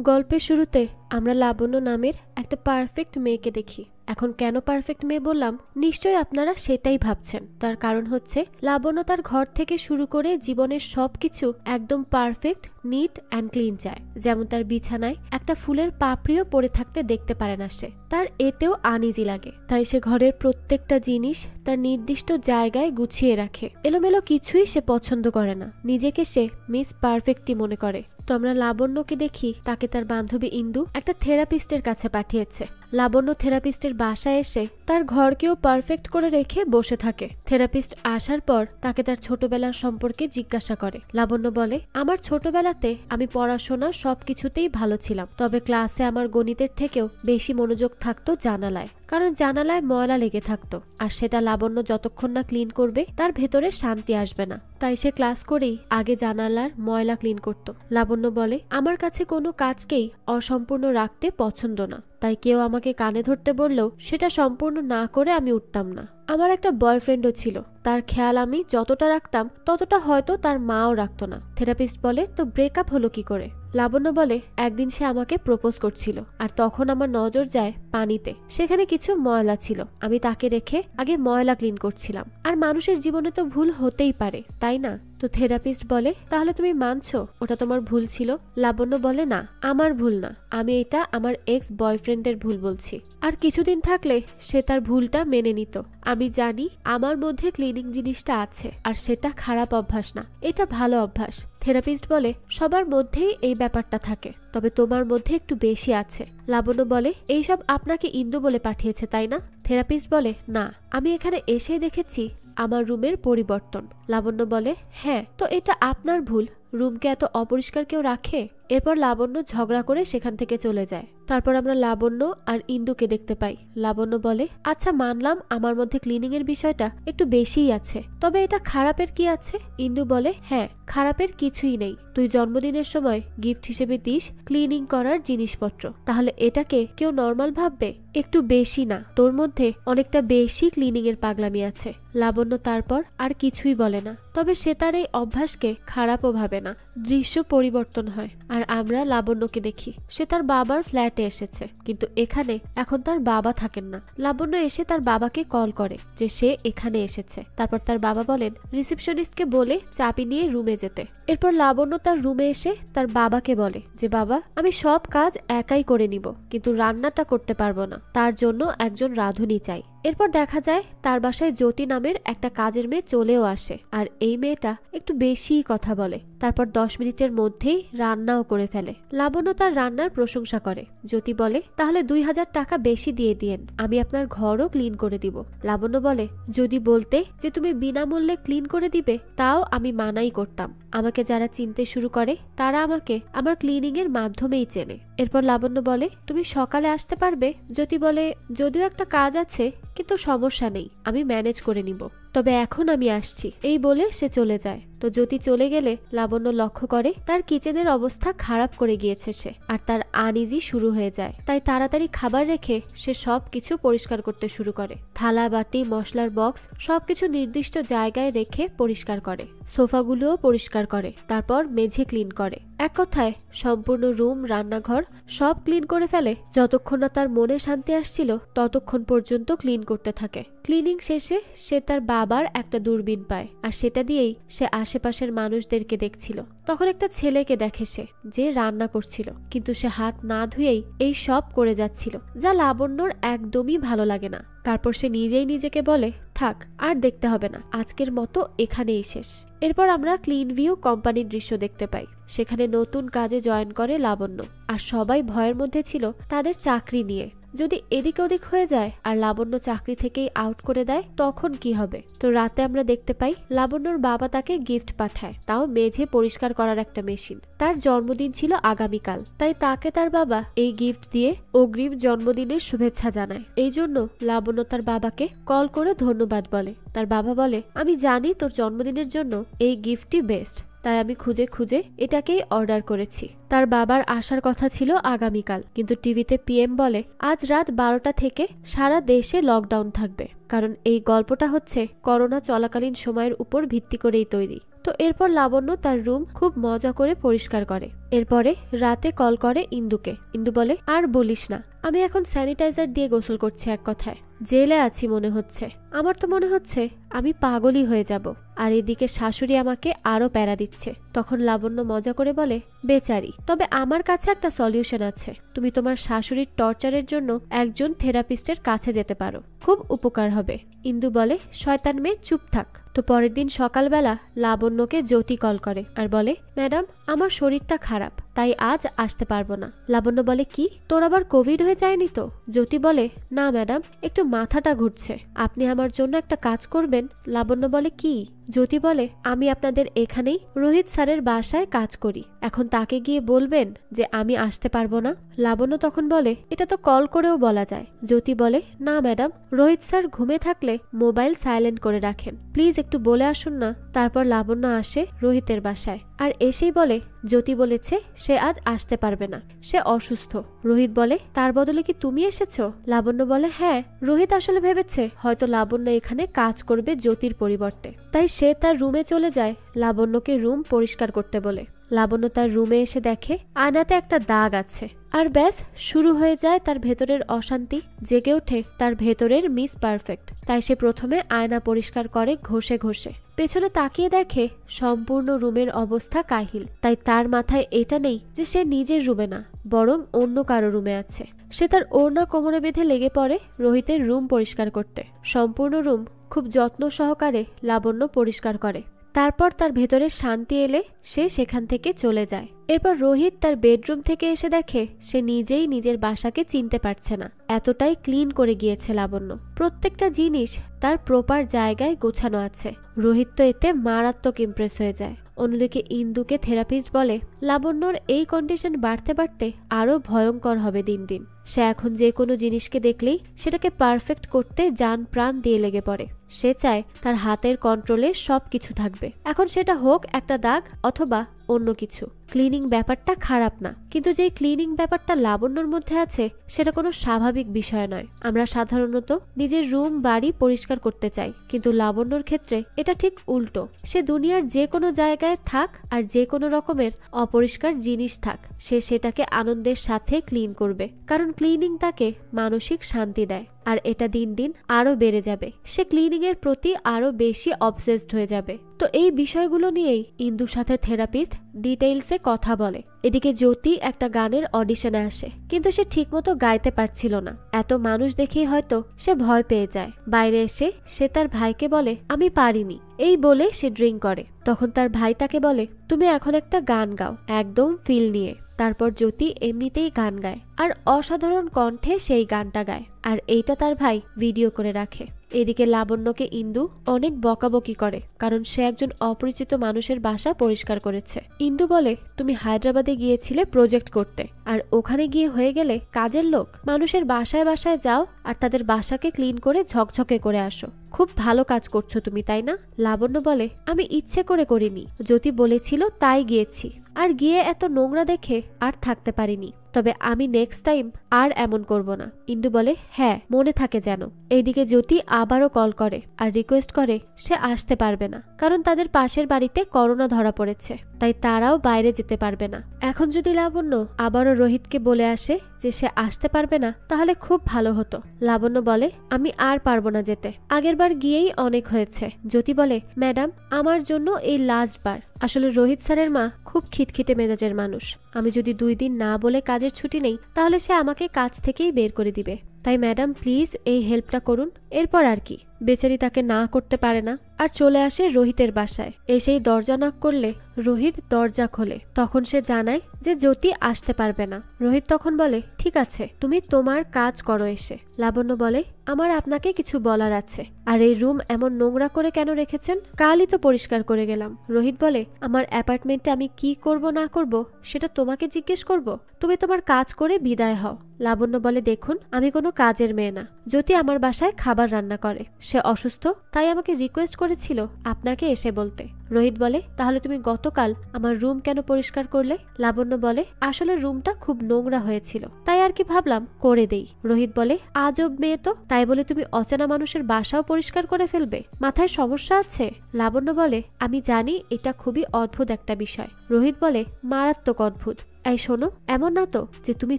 গল্পের শুরুতে আমরা লাবণ্য নামের একটা পারফেক্ট মেয়েকে দেখি। এখন কেন পারফেক্ট মেয়ে বললাম, নিশ্চয়ই আপনারা সেটাই ভাবছেন। তার কারণ হচ্ছে লাবণ্য তার ঘর থেকে শুরু করে জীবনের সবকিছু একদম পারফেক্ট, নিট অ্যান্ড ক্লিন চায়। যেমন তার বিছানায় একটা ফুলের পাপড়িও পড়ে থাকতে দেখতে পারে না সে, তার এতেও আনইজি লাগে। তাই সে ঘরের প্রত্যেকটা জিনিস তার নির্দিষ্ট জায়গায় গুছিয়ে রাখে। এলোমেলো কিছুই সে পছন্দ করে না। নিজেকে সে মিস পারফেক্টই মনে করে। তো আমরা লাবণ্যকে দেখি, তাকে তার বান্ধবী ইন্দু একটা থেরাপিস্টের কাছে পাঠিয়েছে। লাবণ্য থেরাপিস্টের বাসায় এসে তার ঘরকেও পারফেক্ট করে রেখে বসে থাকে। থেরাপিস্ট আসার পর তাকে তার ছোটবেলার সম্পর্কে জিজ্ঞাসা করে। লাবণ্য বলে, আমার ছোটবেলাতে আমি পড়াশোনা সবকিছুতেই ভালো ছিলাম, তবে ক্লাসে আমার গণিতের থেকেও বেশি মনোযোগ থাকতো জানালায়, কারণ জানালায় ময়লা লেগে থাকতো, আর সেটা লাবণ্য যতক্ষণ না ক্লিন করবে তার ভেতরে শান্তি আসবে না। তাই সে ক্লাস করেই আগে জানালার ময়লা ক্লিন করত। লাবণ্য বলে, আমার কাছে কোনো কাজকেই অসম্পূর্ণ রাখতে পছন্দ না, তাই কেউ আমাকে কানে ধরতে বললেও সেটা সম্পূর্ণ না করে আমি উঠতাম না। আমার একটা বয়ফ্রেন্ডও ছিল, তার খেয়াল আমি যতটা রাখতাম ততটা হয়তো তার মাও রাখতো না। থেরাপিস্ট বলে, তো ব্রেকআপ হলো কি করে? লাবণ্য বলে, একদিন সে আমাকে প্রপোজ করছিল, আর তখন আমার নজর যায় পানিতে। সেখানে কিছু ময়লা ছিল, আমি তাকে রেখে আগে ময়লা ক্লিন করছিলাম। আর মানুষের জীবনে তো ভুল হতেই পারে, তাই না? তো থেরাপিস্ট বলে, তাহলে তুমি মানছো ওটা তোমার ভুল ছিল? লাবণ্য বলে, না, আমার ভুল না, আমি এটা আমার এক্স বয়ফ্রেন্ডের ভুল বলছি। আর কিছুদিন থাকলে সে তার ভুলটা মেনে নিত। আমি জানি আমার মধ্যে ক্লিনিং জিনিসটা আছে, আর সেটা খারাপ অভ্যাস না, এটা ভালো অভ্যাস। থেরাপিস্ট বলে, সবার মধ্যেই এই ব্যাপারটা থাকে, তবে তোমার মধ্যে একটু বেশি আছে। লাবণ্য বলে, এইসব আপনাকে ইন্দু বলে পাঠিয়েছে তাই না? থেরাপিস্ট বলে, না, আমি এখানে এসেই দেখেছি আমার রুমের পরিবর্তন। লাবণ্য বলে, হ্যাঁ, তো এটা আপনার ভুল, রুমকে এত অপরিষ্কার কেউ রাখে? এরপর লাবণ্য ঝগড়া করে সেখান থেকে চলে যায়। তারপর আমরা লাবণ্য আর ইন্দুকে দেখতে পাই। লাবণ্য বলে, আচ্ছা মানলাম আমার মধ্যে ক্লিনিং এর বিষয়টা একটু বেশিই আছে, তবে এটা খারাপের কি আছে? ইন্দু বলে, হ্যাঁ, খারাপের কিছুই নেই। তুই জন্মদিনের সময় গিফট হিসেবে দিস ক্লিনিং করার জিনিসপত্র, তাহলে এটাকে কেউ নর্মাল ভাববে? একটু বেশি না, তোর মধ্যে অনেকটা বেশি ক্লিনিং এর পাগলামি আছে। লাবণ্য তারপর আর কিছুই বলে না, তবে সে তার এই অভ্যাসকে খারাপও ভাবে না। দৃশ্য পরিবর্তন হয়, আর আমরা লাবণ্যকে দেখি। সে তার বাবার ফ্ল্যাটে এসেছে, কিন্তু এখানে এখন তার বাবা থাকেন না। লাবণ্য এসে তার বাবাকে কল করে যে সে এখানে এসেছে। তারপর তার বাবা বলেন রিসেপশনিস্টকে বলে চাবি নিয়ে রুমে যেতে। এরপর লাবণ্য তার রুমে এসে তার বাবাকে বলে যে, বাবা, আমি সব কাজ একাই করে নিব, কিন্তু রান্নাটা করতে পারবো না, তার জন্য একজন রাঁধুনি চাই। এরপর দেখা যায় তার বাসায় জ্যোতি নামের একটা কাজের মেয়ে চলেও আসে, আর এই মেয়েটা একটু বেশিই কথা বলে। তারপর 10 মিনিটের মধ্যেই রান্নাও করে ফেলে। লাবণ্য তার রান্নার প্রশংসা করে। জ্যোতি বলে, তাহলে 2000 টাকা বেশি দিয়ে দিয়েন, আমি আপনার ঘরও ক্লিন করে দিব। লাবণ্য বলে, যদি বলতে যে তুমি বিনামূল্যে ক্লিন করে দিবে, তাও আমি মানাই করতাম। আমাকে যারা চিনতে শুরু করে তারা আমাকে আমার ক্লিনিং এর মাধ্যমেই চেনে। এরপর লাবণ্য বলে, তুমি সকালে আসতে পারবে? জ্যোতি বলে, যদিও একটা কাজ আছে, কিন্তু সমস্যা নেই, আমি ম্যানেজ করে নিব, তবে এখন আমি আসছি। এই বলে সে চলে যায়। তো জ্যোতি চলে গেলে লাবণ্য লক্ষ্য করে তার কিচেনের অবস্থা খারাপ করে গিয়েছে সে, আর তার আনইজি শুরু হয়ে যায়। তাই তাড়াতাড়ি খাবার রেখে সে সবকিছু পরিষ্কার করতে শুরু করে। থালা বাটি, মশলার বক্স সবকিছু নির্দিষ্ট জায়গায় রেখে পরিষ্কার করে। সোফাগুলোও পরিষ্কার করে। তারপর মেঝে ক্লিন করে। এক কথায় সম্পূর্ণ রুম, রান্নাঘর সব ক্লিন করে ফেলে। যতক্ষণ না তার মনে শান্তি আসছিল ততক্ষণ পর্যন্ত ক্লিন করতে থাকে। ক্লিনিং শেষে সে তার বাবার একটা দূরবীন পায়, আর সেটা দিয়েই সে আশেপাশের মানুষদেরকে দেখছিল। তখন একটা ছেলেকে দেখে সে, যে রান্না করছিল, কিন্তু সে হাত না ধুয়েই এই সব করে যাচ্ছিল, যা লাবণ্যর একদমই ভালো লাগে না। তারপর সে নিজেই নিজেকে বলে, থাক, আর দেখতে হবে না, আজকের মতো এখানেই শেষ। এরপর আমরা ক্লিন ভিউ কোম্পানির দৃশ্য দেখতে পাই। সেখানে নতুন কাজে জয়েন করে লাবণ্য, আর সবাই ভয়ের মধ্যে ছিল তাদের চাকরি নিয়ে। যদি এদিক ওদিক হয়ে যায় আর লাবণ্য চাকরি থেকেই আউট করে দেয়, তখন কি হবে? তো রাতে আমরা দেখতে পাই লাবণ্যর বাবা তাকে গিফট পাঠায়, তাও মেঝে পরিষ্কার করার একটা মেশিন। তার জন্মদিন ছিল আগামীকাল, তাই তাকে তার বাবা এই গিফট দিয়ে অগ্রিম জন্মদিনের শুভেচ্ছা জানায়। এই জন্য লাবণ্য তার বাবাকে কল করে ধন্যবাদ বলে। তার বাবা বলে, আমি জানি তোর জন্মদিনের জন্য এই গিফটই বেস্ট, তাই আমি খুঁজে খুঁজে এটাকেই অর্ডার করেছি। তার বাবার আসার কথা ছিল আগামীকাল, কিন্তু টিভিতে পিএম বলে আজ রাত 12টা থেকে সারা দেশে লকডাউন থাকবে, কারণ এই গল্পটা হচ্ছে করোনা চলাকালীন সময়ের উপর ভিত্তি করেই তৈরি। তো এরপর লাবণ্য তার রুম খুব মজা করে পরিষ্কার করে। এরপরে রাতে কল করে ইন্দুকে। ইন্দু বলে, আর বলিস না, আমি এখন স্যানিটাইজার দিয়ে গোসল করছি, এক কথায় জেলে আছি মনে হচ্ছে। আমার তো মনে হচ্ছে আমি পাগলই হয়ে যাব। আর এদিকে শাশুড়ি আমাকে আরো প্যারা দিচ্ছে। তখন লাবণ্য মজা করে বলে, বেচারি, তবে আমার কাছে একটা সলিউশন আছে। তুমি তোমার শাশুড়ির টর্চারের জন্য একজন থেরাপিস্টের কাছে যেতে পারো, খুব উপকার হবে। ইন্দু বলে, শয়তান মেয়ে, চুপ থাক। তো পরের দিন সকালবেলা লাবণ্যকে জ্যোতি কল করে আর বলে, ম্যাডাম, আমার শরীরটা খারাপ, তাই আজ আসতে পারবো না। লাবণ্য বলে, কি, তোর আবার কোভিড হয়ে যায়নি তো? জ্যোতি বলে, না ম্যাডাম, একটু মাথাটা ঘুরছে, আপনি আমার জন্য একটা কাজ করবেন। লাবণ্য বলে, কি? জ্যোতি বলে, আমি আপনাদের এখানেই রোহিত স্যারের বাসায় কাজ করি, এখন তাকে গিয়ে বলবেন যে আমি আসতে পারবো না। লাবণ্য তখন বলে, এটা তো কল করেও বলা যায়। জ্যোতি বলে, না ম্যাডাম, রোহিত স্যার ঘুমে থাকলে মোবাইল সাইলেন্ট করে রাখেন, প্লিজ একটু বলে আসুন না। তারপর লাবণ্য আসে রোহিতের বাসায় আর এসেই বলে, জ্যোতি বলেছে সে আজ আসতে পারবে না, সে অসুস্থ। রোহিত বলে, তার বদলে কি তুমি এসেছো? লাবণ্য বলে, হ্যাঁ। রোহিত আসলে ভেবেছে হয়তো লাবণ্য এখানে কাজ করবে জ্যোতির পরিবর্তে, তাই সে তার রুমে চলে যায় লাবণ্যকে রুম পরিষ্কার করতে বলে। লাবণ্য তার রুমে এসে দেখে আয়নাতে একটা দাগ আছে, আর ব্যাস শুরু হয়ে যায় তার ভেতরের অশান্তি। জেগে ওঠে তার ভেতরের মিস পারফেক্ট। তাই সে প্রথমে আয়না পরিষ্কার করে ঘষে ঘষে। পেছনে তাকিয়ে দেখে সম্পূর্ণ রুমের অবস্থা কাহিল। তাই তার মাথায় এটা নেই যে সে নিজের রুমে না, বরং অন্য কারো রুমে আছে। সে তার ওড়না কোমরে বেঁধে লেগে পড়ে রোহিতের রুম পরিষ্কার করতে। সম্পূর্ণ রুম খুব যত্ন সহকারে লাবণ্য পরিষ্কার করে। তারপর তার ভেতরে শান্তি এলে সে সেখান থেকে চলে যায়। এরপর রোহিত তার বেডরুম থেকে এসে দেখে সে নিজেই নিজের বাসাকে চিনতে পারছে না, এতটাই ক্লিন করে গিয়েছে লাবণ্য। প্রত্যেকটা জিনিস তার প্রপার জায়গায় গোছানো আছে। রোহিত তো এতে মারাত্মক ইমপ্রেস হয়ে যায়। অন্যদিকে ইন্দুকে থেরাপিস্ট বলে, লাবণ্যর এই কন্ডিশন বাড়তে বাড়তে আরো ভয়ঙ্কর হবে দিন দিন। সে এখন যে কোনো জিনিসকে দেখলেই সেটাকে পারফেক্ট করতে জান প্রাণ দিয়ে লেগে পড়ে। সে চায় তার হাতের কন্ট্রোলে সবকিছু থাকবে, এখন সেটা হোক একটা দাগ অথবা অন্য কিছু। ক্লিনিং ব্যাপারটা খারাপ না, কিন্তু যে ক্লিনিং ব্যাপারটা লাবণ্যর মধ্যে আছে সেটা কোনো স্বাভাবিক বিষয় নয়। আমরা সাধারণত নিজের রুম বাড়ি পরিষ্কার করতে চাই, কিন্তু লাবণ্যর ক্ষেত্রে এটা ঠিক উল্টো। সে দুনিয়ার যে কোনো জায়গায় থাক আর যে কোনো রকমের অপরিষ্কার জিনিস থাক, সে সেটাকে আনন্দের সাথে ক্লিন করবে, কারণ ক্লিনিং তাকে মানসিক শান্তি দেয়। আর এটা দিন দিন আরো বেড়ে যাবে। সে ক্লিনিং এর প্রতি আরো বেশি অবসেসড হয়ে যাবে। তো এই বিষয়গুলো নিয়েই ইন্দুর সাথে থেরাপিস্ট ডিটেইলসে কথা বলে। এদিকে জ্যোতি একটা গানের অডিশনে আসে, কিন্তু সে ঠিকমতো গাইতে পারছিল না। এত মানুষ দেখেই হয়তো সে ভয় পেয়ে যায়। বাইরে এসে সে তার ভাইকে বলে, আমি পারিনি, এই বলে সে ড্রিঙ্ক করে। তখন তার ভাই তাকে বলে, তুমি এখন একটা গান গাও, একদম ফিল নিয়ে। তারপর জ্যোতি এমনিতেই গান গায় আর অসাধারণ কণ্ঠে সেই গানটা গায়, আর এইটা তার ভাই ভিডিও করে রাখে। এদিকে লাবণ্যকে ইন্দু অনেক বকাবকি করে, কারণ সে একজন অপরিচিত মানুষের বাসা পরিষ্কার করেছে। ইন্দু বলে, তুমি হায়দ্রাবাদে গিয়েছিলে প্রজেক্ট করতে, আর ওখানে গিয়ে হয়ে গেলে কাজের লোক। মানুষের বাসায় বাসায় যাও আর তাদের বাসাকে ক্লিন করে ঝকঝকে করে আসো। খুব ভালো কাজ করছো তুমি, তাই না? লাবণ্য বলে, আমি ইচ্ছে করে করিনি, জ্যোতি বলেছিল তাই গিয়েছি, আর গিয়ে এত নোংরা দেখে আর থাকতে পারিনি। তবে আমি নেক্সট টাইম আর এমন করব না। ইন্দু বলে, হ্যাঁ, মনে থাকে যেন। এইদিকে জ্যোতি আবারও কল করে আর রিকোয়েস্ট করে সে আসতে পারবে না, কারণ তাদের পাশের বাড়িতে করোনা ধরা পড়েছে, তাই তারাও বাইরে যেতে পারবে না। এখন যদি লাবণ্য আবারও রোহিতকে বলে আসে যে সে আসতে পারবে না, তাহলে খুব ভালো হতো। লাবণ্য বলে, আমি আর পারবো না যেতে, আগের বার গিয়েই অনেক হয়েছে। জ্যোতি বলে, ম্যাডাম, আমার জন্য এই লাস্ট বার। আসলে রোহিত স্যারের মা খুব খিটখিটে মেজাজের মানুষ। আমি যদি 2 দিন না বলে কাজের ছুটি নেই, তাহলে সে আমাকে কাজ থেকেই বের করে দিবে। তাই ম্যাডাম প্লিজ এই হেল্পটা করুন। এরপর আর কি, বেচারি তাকে না করতে পারে না আর চলে আসে রোহিতের বাসায়। এসেই দরজা নক করলে রোহিত দরজা খোলে। তখন সে জানায় যে জ্যোতি আসতে পারবে না। রোহিত তখন বলে, ঠিক আছে, তুমি তোমার কাজ করো এসে। লাবণ্য বলে, আমার আপনাকে কিছু বলার আছে। আর এই রুম এমন নোংরা করে কেন রেখেছেন? কালই তো পরিষ্কার করে গেলাম। রোহিত বলে, আমার অ্যাপার্টমেন্টে আমি কি করব না করব সেটা তোমাকে জিজ্ঞেস করব? তুমি তোমার কাজ করে বিদায় হও। লাবণ্য বলে, দেখুন আমি কোনো কাজের মেয়ে না। জ্যোতি আমার বাসায় খাবার রান্না করে, সে অসুস্থ, তাই আমাকে রিকোয়েস্ট করেছিল আপনাকে এসে বলতে। রোহিত বলে, তাহলে তুমি গতকাল আমার রুম কেন পরিষ্কার করলে? লাবণ্য বলে, আসলে রুমটা খুব নোংরা হয়েছিল, তাই আর কি ভাবলাম করে দেই। রোহিত বলে, আজব মেয়ে তো, তাই বলে তুমি অচেনা মানুষের বাসাও পরিষ্কার করে ফেলবে? মাথায় সমস্যা আছে? লাবণ্য বলে, আমি জানি এটা খুবই অদ্ভুত একটা বিষয়। রোহিত বলে, মারাত্মক অদ্ভুত। এই শোনো, এমন না তো যে তুমি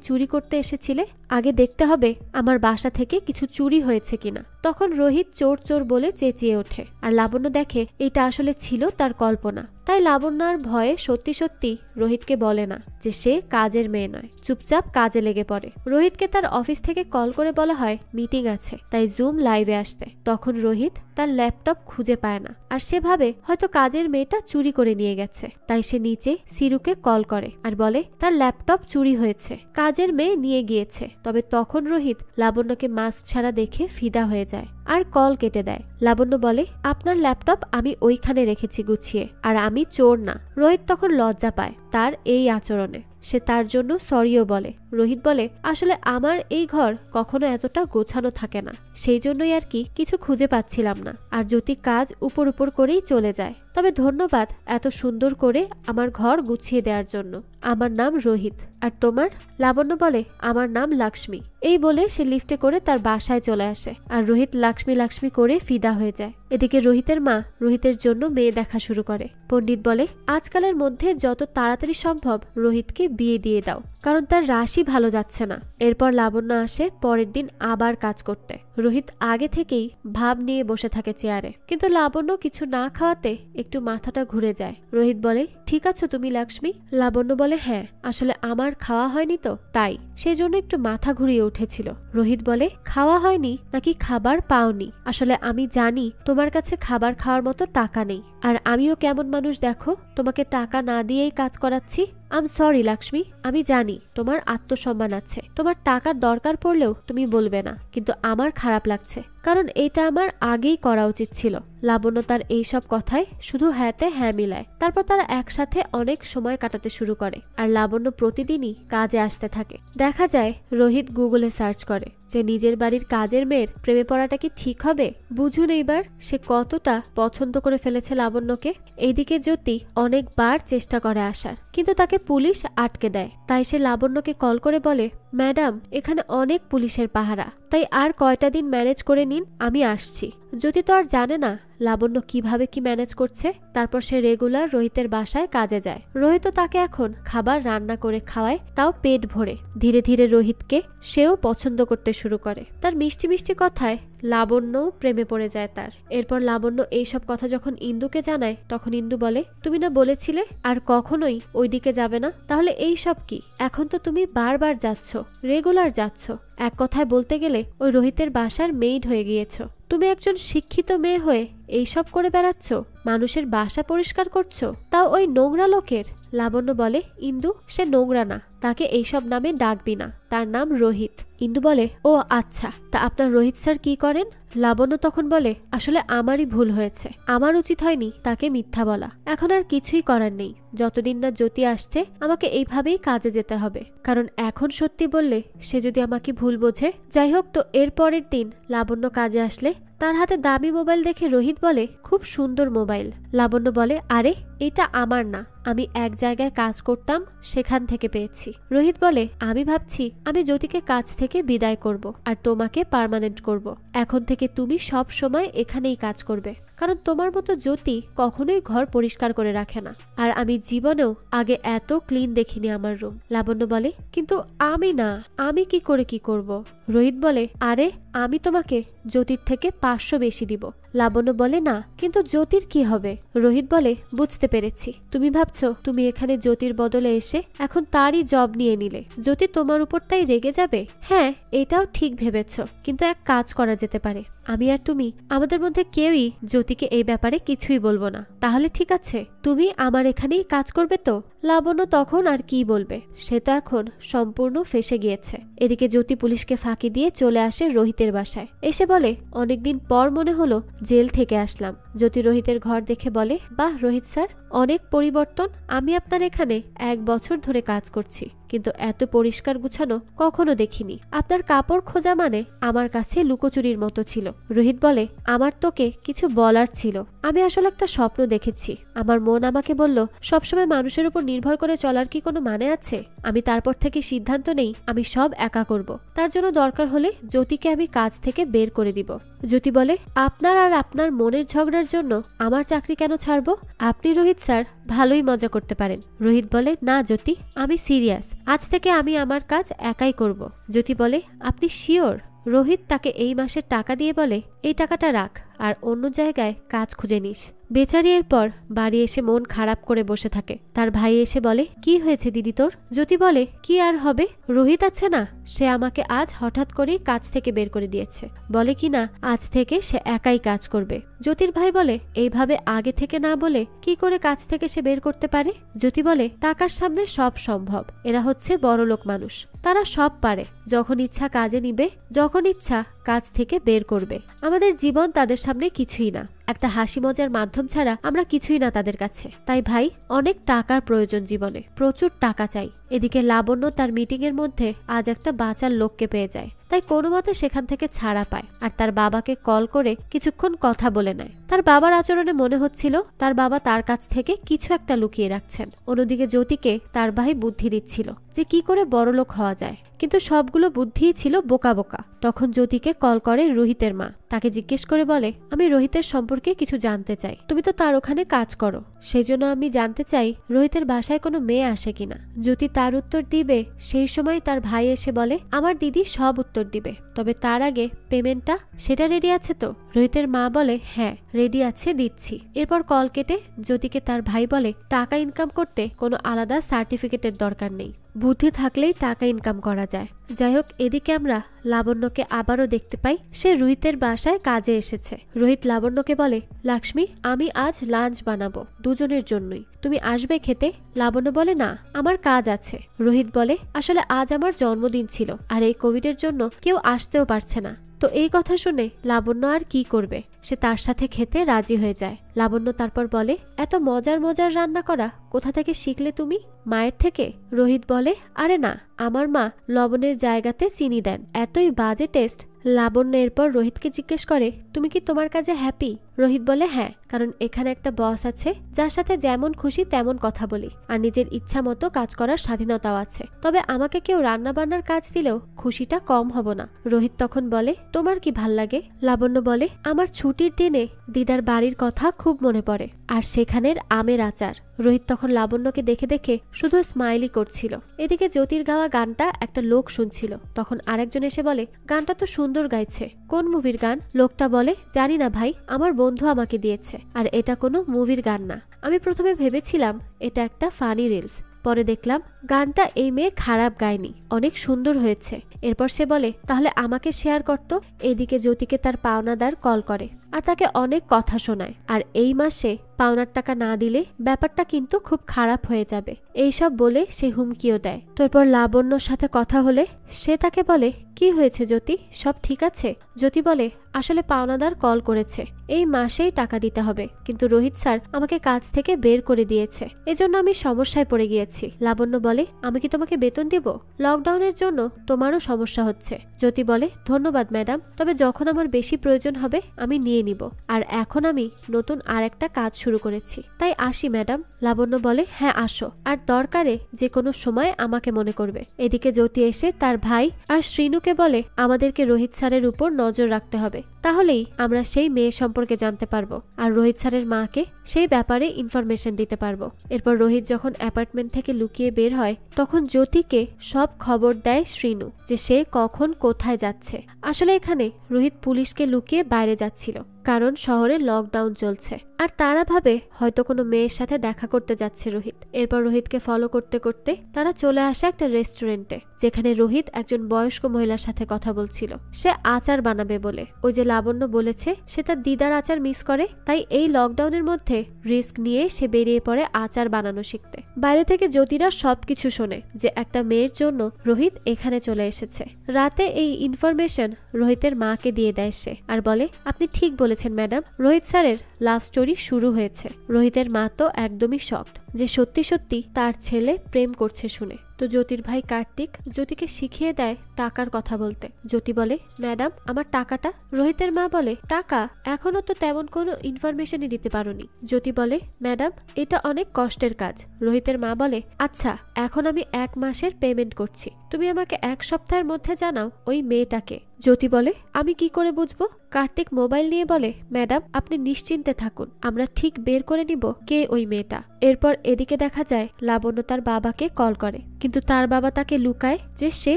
চুরি করতে এসেছিলে? আগে দেখতে হবে আমার বাসা থেকে কিছু চুরি হয়েছে কিনা। তখন রোহিত চোর চোর বলে চেঁচিয়ে ওঠে, আর লাবণ্য দেখে এটা আসলে ছিল তার কল্পনা। তাই লাবণ্য আর ভয়ে সত্যি সত্যি রোহিতকে বলে না যে সে কাজের মেয়ে নয়, চুপচাপ কাজে লেগে পড়ে। রোহিতকে তার অফিস থেকে কল করে বলা হয় মিটিং আছে, তাই জুম লাইভে আসতে। তখন রোহিত তার ল্যাপটপ খুঁজে পায় না, আর সে ভাবে হয়তো কাজের মেয়েটা চুরি করে নিয়ে গেছে। তাই সে নিচে সিরুকে কল করে আর বলে তার ল্যাপটপ চুরি হয়েছে, কাজের মেয়ে নিয়ে গিয়েছে। তবে তখন রোহিত লাবণ্যকে মাস্ক ছাড়া দেখে ফিদা হয়ে যায় আর কল কেটে দেয়। লাবণ্য বলে, আপনার ল্যাপটপ আমি ওইখানে রেখেছি গুছিয়ে, আর আমি চোর না। রোহিত তখন লজ্জা পায় তার এই আচরণে, সে তার জন্য সরিও বলে। রোহিত বলে, আসলে আমার এই ঘর কখনো এতটা গোছানো থাকে না, সেই জন্যই আর কি কিছু খুঁজে পাচ্ছিলাম না। আর জ্যোতি কাজ উপর উপর করেই চলে যায়। তবে ধন্যবাদ এত সুন্দর করে আমার ঘর গুছিয়ে দেওয়ার জন্য। আমার নাম রোহিত, আর তোমার? লাবণ্য বলে, আমার নাম লক্ষ্মী। এই বলে সে লিফটে করে তার বাসায় চলে আসে, আর রোহিত লক্ষ্মী লক্ষ্মী করে ফিদা হয়ে যায়। এদিকে রোহিতের মা রোহিতের জন্য মেয়ে দেখা শুরু করে। পণ্ডিত বলে, আজকালের মধ্যে যত তাড়াতাড়ি সম্ভব রোহিতকে বিয়ে দিয়ে দাও, কারণ তার রাশি ভালো যাচ্ছে না। এরপর লাবণ্য আসে পরের দিন আবার কাজ করতে। রোহিত আগে থেকেই ভাব নিয়ে বসে থাকে চেয়ারে, কিন্তু লাবণ্য কিছু না খাওয়াতে একটু মাথাটা ঘুরে যায়। রোহিত বলে, ঠিক আছো তুমি লক্ষ্মী? লাবণ্য বলে, হ্যাঁ, আসলে আমার খাওয়া হয়নি তো, তাই সেই জন্য একটু মাথা ঘুরিয়ে উঠেছিল। রোহিত বলে, খাওয়া হয়নি নাকি খাবার পাওনি? আসলে আমি জানি তোমার কাছে খাবার খাওয়ার মতো টাকা নেই, আর আমিও কেমন মানুষ দেখো, তোমাকে টাকা না দিয়েই কাজ করাচ্ছি। আম সরি লক্ষ্মী, আমি জানি তোমার আত্মসম্মান আছে, তোমার টাকার দরকার পড়লেও তুমি বলবে না, কিন্তু আমার খারাপ লাগছে, কারণ এটা আমার আগেই করা উচিত ছিল। লাবণ্য তার এইসব কথায় শুধু হ্যাঁতে হ্যাঁ মিলায়। তারপর তারা একসাথে অনেক সময় কাটাতে শুরু করে, আর লাবণ্য প্রতিদিনই কাজে আসতে থাকে। দেখা যায় রোহিত গুগলে সার্চ করে যে নিজের বাড়ির কাজের মেয়ের প্রেমে পড়াটা কি ঠিক হবে। বুঝুন এইবার সে কতটা পছন্দ করে ফেলেছে লাবণ্যকে। এইদিকে জ্যোতি অনেকবার চেষ্টা করে আসার, কিন্তু তাকে পুলিশ আটকে দেয়। তাই সে লাবণ্যকে কল করে বলে, ম্যাডাম, এখানে অনেক পুলিশের পাহারা, তাই আর কয়টা দিন ম্যানেজ করে নিন, আমি আসছি। জ্যোতি তো আর জানে না লাবণ্য কিভাবে কি ম্যানেজ করছে। তারপর সে রেগুলার রোহিতের বাসায় কাজে যায়। রোহিত তাকে এখন খাবার রান্না করে খাওয়ায়, তাও পেট ভরে। ধীরে ধীরে রোহিতকে সেও পছন্দ করতে শুরু করে। তার মিষ্টি মিষ্টি কথায় লাবণ্য প্রেমে পড়ে যায় তার। এরপর লাবণ্য এইসব কথা যখন ইন্দুকে জানায়, তখন ইন্দু বলে, তুমি না বলেছিলে আর কখনোই ওইদিকে যাবে না, তাহলে এই সব কি? এখন তো তুমি বারবার যাচ্ছ, রেগুলার যাচ্ছ, এক কথায় বলতে গেলে ওই রোহিতের বাসার মেইড হয়ে গিয়েছ। তুমি একজন শিক্ষিত মেয়ে হয়ে এইসব করে বেড়াচ্ছ, মানুষের বাসা পরিষ্কার করছো, তাও ওই নোংরা লোকের। লাবণ্য বলে, ইন্দু, সে নোংরা না, তাকে এইসব নামে ডাকবি না, তার নাম রোহিত। ইন্দু বলে, ও আচ্ছা, তা আপনার রোহিত স্যার কি করেন? লাবণ্য তখন বলে, আসলে আমারই ভুল হয়েছে, আমার উচিত হয়নি তাকে মিথ্যা বলা। এখন আর কিছুই করার নেই, যতদিন না জ্যোতি আসছে আমাকে এইভাবেই কাজে যেতে হবে, কারণ এখন সত্যি বললে সে যদি আমাকে ভুল বোঝে। যাই হোক, তো এর পরের দিন লাবণ্য কাজে আসলে তার হাতে দামি মোবাইল দেখে রোহিত বলে, খুব সুন্দর মোবাইল। লাবণ্য বলে, আরে এটা আমার না, আমি এক জায়গায় কাজ করতাম, সেখান থেকে পেয়েছি। রোহিত বলে, আমি ভাবছি আমি জ্যোতিকে কাজ থেকে বিদায় করব আর তোমাকে পার্মানেন্ট করব। এখন থেকে তুমি সব সময় এখানেই কাজ করবে, কারণ তোমার মতো জ্যোতি কখনোই ঘর পরিষ্কার করে রাখে না, আর আমি জীবনেও আগে এত ক্লিন দেখিনি আমার রুম। লাবণ্য বলে, কিন্তু আমি না, আমি কি করে কি করব? রোহিত বলে, আরে আমি তোমাকে জ্যোতির থেকে 500 বেশি দিব। লাবণ্য বলে, না, কিন্তু জ্যোতির কি হবে? রোহিত বলে, বুঝতে পেরেছি, তুমি ভাবছো তুমি এখানে জ্যোতির বদলে এসে এখন তারই জব নিয়ে নিলে জ্যোতি তোমার উপর তাই রেগে যাবে। হ্যাঁ, এটাও ঠিক ভেবেছ, কিন্তু এক কাজ করা যেতে পারে, আমি আর তুমি আমাদের মধ্যে কেউই জ্যোতিকে এই ব্যাপারে কিছুই বলবো না। তাহলে ঠিক আছে, তুমি আমার এখানেই কাজ করবে তো? লাবণ্য তখন আর কি বলবে, সে তো এখন সম্পূর্ণ ফেসে গিয়েছে। এদিকে জ্যোতি পুলিশকে ফাঁকি দিয়ে চলে আসে রোহিতের বাসায়। এসে বলে, অনেকদিন পর মনে হলো জেল থেকে আসলাম। জ্যোতি রোহিতের ঘর দেখে বলে, বাহ রোহিত স্যার, অনেক পরিবর্তন। আমি আপনার এখানে 1 বছর ধরে কাজ করছি, কিন্তু এত পরিষ্কার গুছানো কখনো দেখিনি। আপনার কাপড় খোঁজা মানে আমার কাছে লুকোচুরির মতো ছিল। রোহিত বলে, আমার তোকে কিছু বলার ছিল। আমি আসলে একটা স্বপ্ন দেখেছি। আমার মন আমাকে বলল, সবসময় মানুষের উপর নির্ভর করে চলার কি কোনো মানে আছে? আমি তারপর থেকে সিদ্ধান্ত নেই আমি সব একা করব। তার জন্য দরকার হলে জ্যোতিকে আমি কাজ থেকে বের করে দিব। জ্যোতি বলে, আপনার আর আপনার মনের ঝগড়ার জন্য আমার চাকরি কেন ছাড়বো? আপনি রোহিত স্যার ভালোই মজা করতে পারেন। রোহিত বলে, না জ্যোতি, আমি সিরিয়াস। আজ থেকে আমি আমার কাজ একাই করব। জ্যোতি বলে, আপনি শিওর? রোহিত তাকে এই মাসের টাকা দিয়ে বলে, এই টাকাটা রাখ আর অন্য জায়গায় কাজ খুঁজে নিস। বেচারি এরপর বাড়ি এসে মন খারাপ করে বসে থাকে। তার ভাই এসে বলে, কি হয়েছে দিদি তোর? জ্যোতি বলে, কি আর হবে, রোহিত আছে না, সে আমাকে আজ হঠাৎ করেই কাজ থেকে বের করে দিয়েছে। বলে কি না আজ থেকে সে একাই কাজ করবে। জ্যোতির ভাই বলে, এইভাবে আগে থেকে না বলে কি করে কাজ থেকে সে বের করতে পারে? জ্যোতি বলে, টাকার সামনে সব সম্ভব। এরা হচ্ছে বড়লোক মানুষ, তারা সব পারে। যখন ইচ্ছা কাজে নিবে, যখন ইচ্ছা কাজ থেকে বের করবে। আমাদের জীবন তাদের সামনে কিছুই না, একটা হাসি মজার মাধ্যম ছাড়া আমরা কিছুই না তাদের কাছে। তাই ভাই, অনেক টাকার প্রয়োজন জীবনে, প্রচুর টাকা চাই। এদিকে লাবণ্য তার মিটিং এর মধ্যে আজ একটা বাঁচার লোককে পেয়ে যায়। তাই কোনো মতে সেখান থেকে ছাড়া পায় আর তার বাবাকে কল করে কিছুক্ষণ কথা বলে নেয়। তার বাবার আচরণে মনে হচ্ছিল তার বাবা তার কাছ থেকে কিছু একটা লুকিয়ে রাখছেন। অন্যদিকে জ্যোতিকে তার ভাই বুদ্ধি দিচ্ছিল যে কি করে বড়লোক হওয়া যায়, কিন্তু সবগুলো বুদ্ধিই ছিল বোকা বোকা। তখন জ্যোতিকে কল করে রোহিতের মা। তাকে জিজ্ঞেস করে বলে, আমি রোহিতের সম্পর্কে কিছু জানতে চাই। তুমি তো তার ওখানে কাজ করো, সেই জন্য আমি জানতে চাই রোহিতের বাসায় কোনো মেয়ে আসে কিনা। জ্যোতি তার উত্তর দিবে সেই সময় তার ভাই এসে বলে, আমার দিদি সব উত্তর দিবে, তবে তার আগে পেমেন্টটা সেটা রেডি আছে তো? রোহিতের মা বলে, হ্যাঁ রেডি আছে, দিচ্ছি। এরপর কল কেটে জ্যোতিকে তার ভাই বলে, টাকা ইনকাম করতে কোনো আলাদা সার্টিফিকেটের দরকার নেই, বুদ্ধি থাকলেই টাকা ইনকাম করা যায়। যাই হোক, এদিকে আমরা লাবণ্যকে আবারও দেখতে পাই। সে রোহিতের বাসায় কাজে এসেছে। রোহিত লাবণ্যকে বলে, লাক্ষ্মী, আমি আজ লাঞ্চ বানাবো দুজনের জন্যই, তুমি আসবে খেতে? লাবণ্য বলে, না আমার কাজ আছে। রোহিত বলে, আসলে আজ আমার জন্মদিন ছিল আর এই কোভিডের জন্য কেউ আসতেও পারছে না। তো এই কথা শুনে লাবণ্য আর কি করবে, সে তার সাথে খেতে রাজি হয়ে যায়। লাবণ্য তারপর বলে, এত মজার মজার রান্না করা কোথা থেকে শিখলে তুমি? মায়ের থেকে? রোহিত বলে, আরে না, আমার মা লবণের জায়গাতে চিনি দেন, এতই বাজে টেস্ট। লাবণ্য এরপর রোহিতকে জিজ্ঞেস করে, তুমি কি তোমার কাজে হ্যাপি? রোহিত বলে, হ্যাঁ, কারণ এখানে একটা বস আছে যার সাথে যেমন খুশি তেমন কথা বলি আর নিজের ইচ্ছা মতো কাজ করার স্বাধীনতাও আছে। তবে আমাকে কেউ রান্না বান্নার কাজ দিলেও খুশিটা কম হব না। রোহিত তখন বলে, তোমার কি ভাল লাগে? লাবণ্য বলে, আমার ছুটির দিনে দিদার বাড়ির কথা খুব মনে পড়ে আর সেখানের আমের আচার। রোহিত তখন লাবণ্যকে দেখে দেখে শুধু স্মাইলি করছিল। এদিকে জ্যোতির গাওয়া গানটা একটা লোক শুনছিল। তখন আরেকজন এসে বলে, গানটা তো সুন্দর গাইছে, কোন মুভির গান? লোকটা বলে, জানি না ভাই, আমার বন্ধু আমাকে দিয়েছে আর এটা কোনো মুভির গান না। আমি প্রথমে ভেবেছিলাম এটা একটা ফানি রিলস, পরে দেখলাম গানটা এই মেয়ে খারাপ গায়নি, অনেক সুন্দর হয়েছে। এরপর সে বলে, তাহলে আমাকে শেয়ার করতো। এদিকে জ্যোতিকে তার পাওনাদার কল করে আর তাকে অনেক কথা শোনায় আর এই মাসে পাওনার টাকা না দিলে ব্যাপারটা কিন্তু খুব খারাপ হয়ে যাবে, এইসব বলে সে হুমকিও দেয়। তো এরপর লাবণ্যর সাথে কথা হলে সে তাকে বলে, কি হয়েছে জ্যোতি, সব ঠিক আছে? জ্যোতি বলে, আসলে পাওনাদার কল করেছে, এই মাসেই টাকা দিতে হবে, কিন্তু রোহিত স্যার আমাকে কাজ থেকে বের করে দিয়েছে, এজন্য আমি সমস্যায় পড়ে গিয়েছি। লাবণ্য বলে, আমি কি তোমাকে বেতন দিব? লকডাউনের জন্য তোমারও সমস্যা হচ্ছে। জ্যোতি বলে, ধন্যবাদ ম্যাডাম, তবে যখন আমার বেশি প্রয়োজন হবে আমি নিয়ে নিব, আর এখন আমি নতুন আর একটা কাজ শুরু করেছি, তাই আসি ম্যাডাম। লাবণ্য বলে, হ্যাঁ আসো, আর দরকারে যে কোনো সময় আমাকে মনে করবে। এদিকে জ্যোতি এসে তার ভাই আর শ্রীনুকে বলে, আমাদেরকে রোহিত স্যারের উপর নজর রাখতে হবে, তাহলেই আমরা সেই মেয়ে সম্পর্কে জানতে পারবো আর রোহিত স্যারের মাকে সেই ব্যাপারে ইনফরমেশন দিতে পারবো। এরপর রোহিত যখন অ্যাপার্টমেন্ট থেকে লুকিয়ে বের হয় তখন জ্যোতিকে সব খবর দেয় শ্রীনু যে সে কখন কোথায় যাচ্ছে। আসলে এখানে রোহিত পুলিশকে লুকিয়ে বাইরে যাচ্ছিল, কারণ শহরে লকডাউন চলছে আর তারা ভাবে হয়তো কোনো মেয়ের সাথে দেখা করতে যাচ্ছে রোহিত। এরপর রোহিতকে ফলো করতে করতে তারা চলে আসে একটা রেস্টুরেন্টে, যেখানে রোহিত একজন বয়স্ক মহিলার সাথে কথা বলছিল, সে আচার বানাবে বলে। ওই যে লাবণ্য বলেছে সে তার দিদার আচার মিস করে, তাই এই লকডাউনের মধ্যে রিস্ক নিয়ে সে বেরিয়ে পড়ে আচার বানানো শিখতে। বাইরে থেকে জ্যোতিরা সবকিছু শোনে যে একটা মেয়ের জন্য রোহিত এখানে চলে এসেছে। রাতে এই ইনফরমেশন রোহিতের মাকে দিয়ে দেয় সে, আর বলে আপনি ঠিক বলেছেন ম্যাডাম, রোহিত স্যারের লাভ স্টোরি শুরু হয়েছে। রোহিতের মা তো একদমই শকড যে সত্যি সত্যি তার ছেলে প্রেম করছে শুনে। তো জ্যোতির ভাই কার্তিক জ্যোতিকে শিখিয়ে দেয় টাকার কথা বলতে। জ্যোতি বলে ম্যাডাম আমার টাকাটা। রোহিতের মা বলে টাকা? এখনো তো তেমন কোনো ইনফরমেশনই দিতে পারোনি। জ্যোতি বলে ম্যাডাম এটা অনেক কষ্টের কাজ। রোহিতের মা বলে আচ্ছা এখন আমি 1 মাসের পেমেন্ট করছি, তুমি আমাকে 1 সপ্তাহের মধ্যে জানাও ওই মেয়েটাকে। জ্যোতি বলে আমি কি করে বুঝবো? কার্তিক মোবাইল নিয়ে বলে ম্যাডাম আপনি নিশ্চিন্তে থাকুন, আমরা ঠিক বের করে নিব কে ওই মেয়েটা। এরপর এদিকে দেখা যায় লাবণ্য তার বাবাকে কল করে, কিন্তু তার বাবা তাকে লুকায় যে সে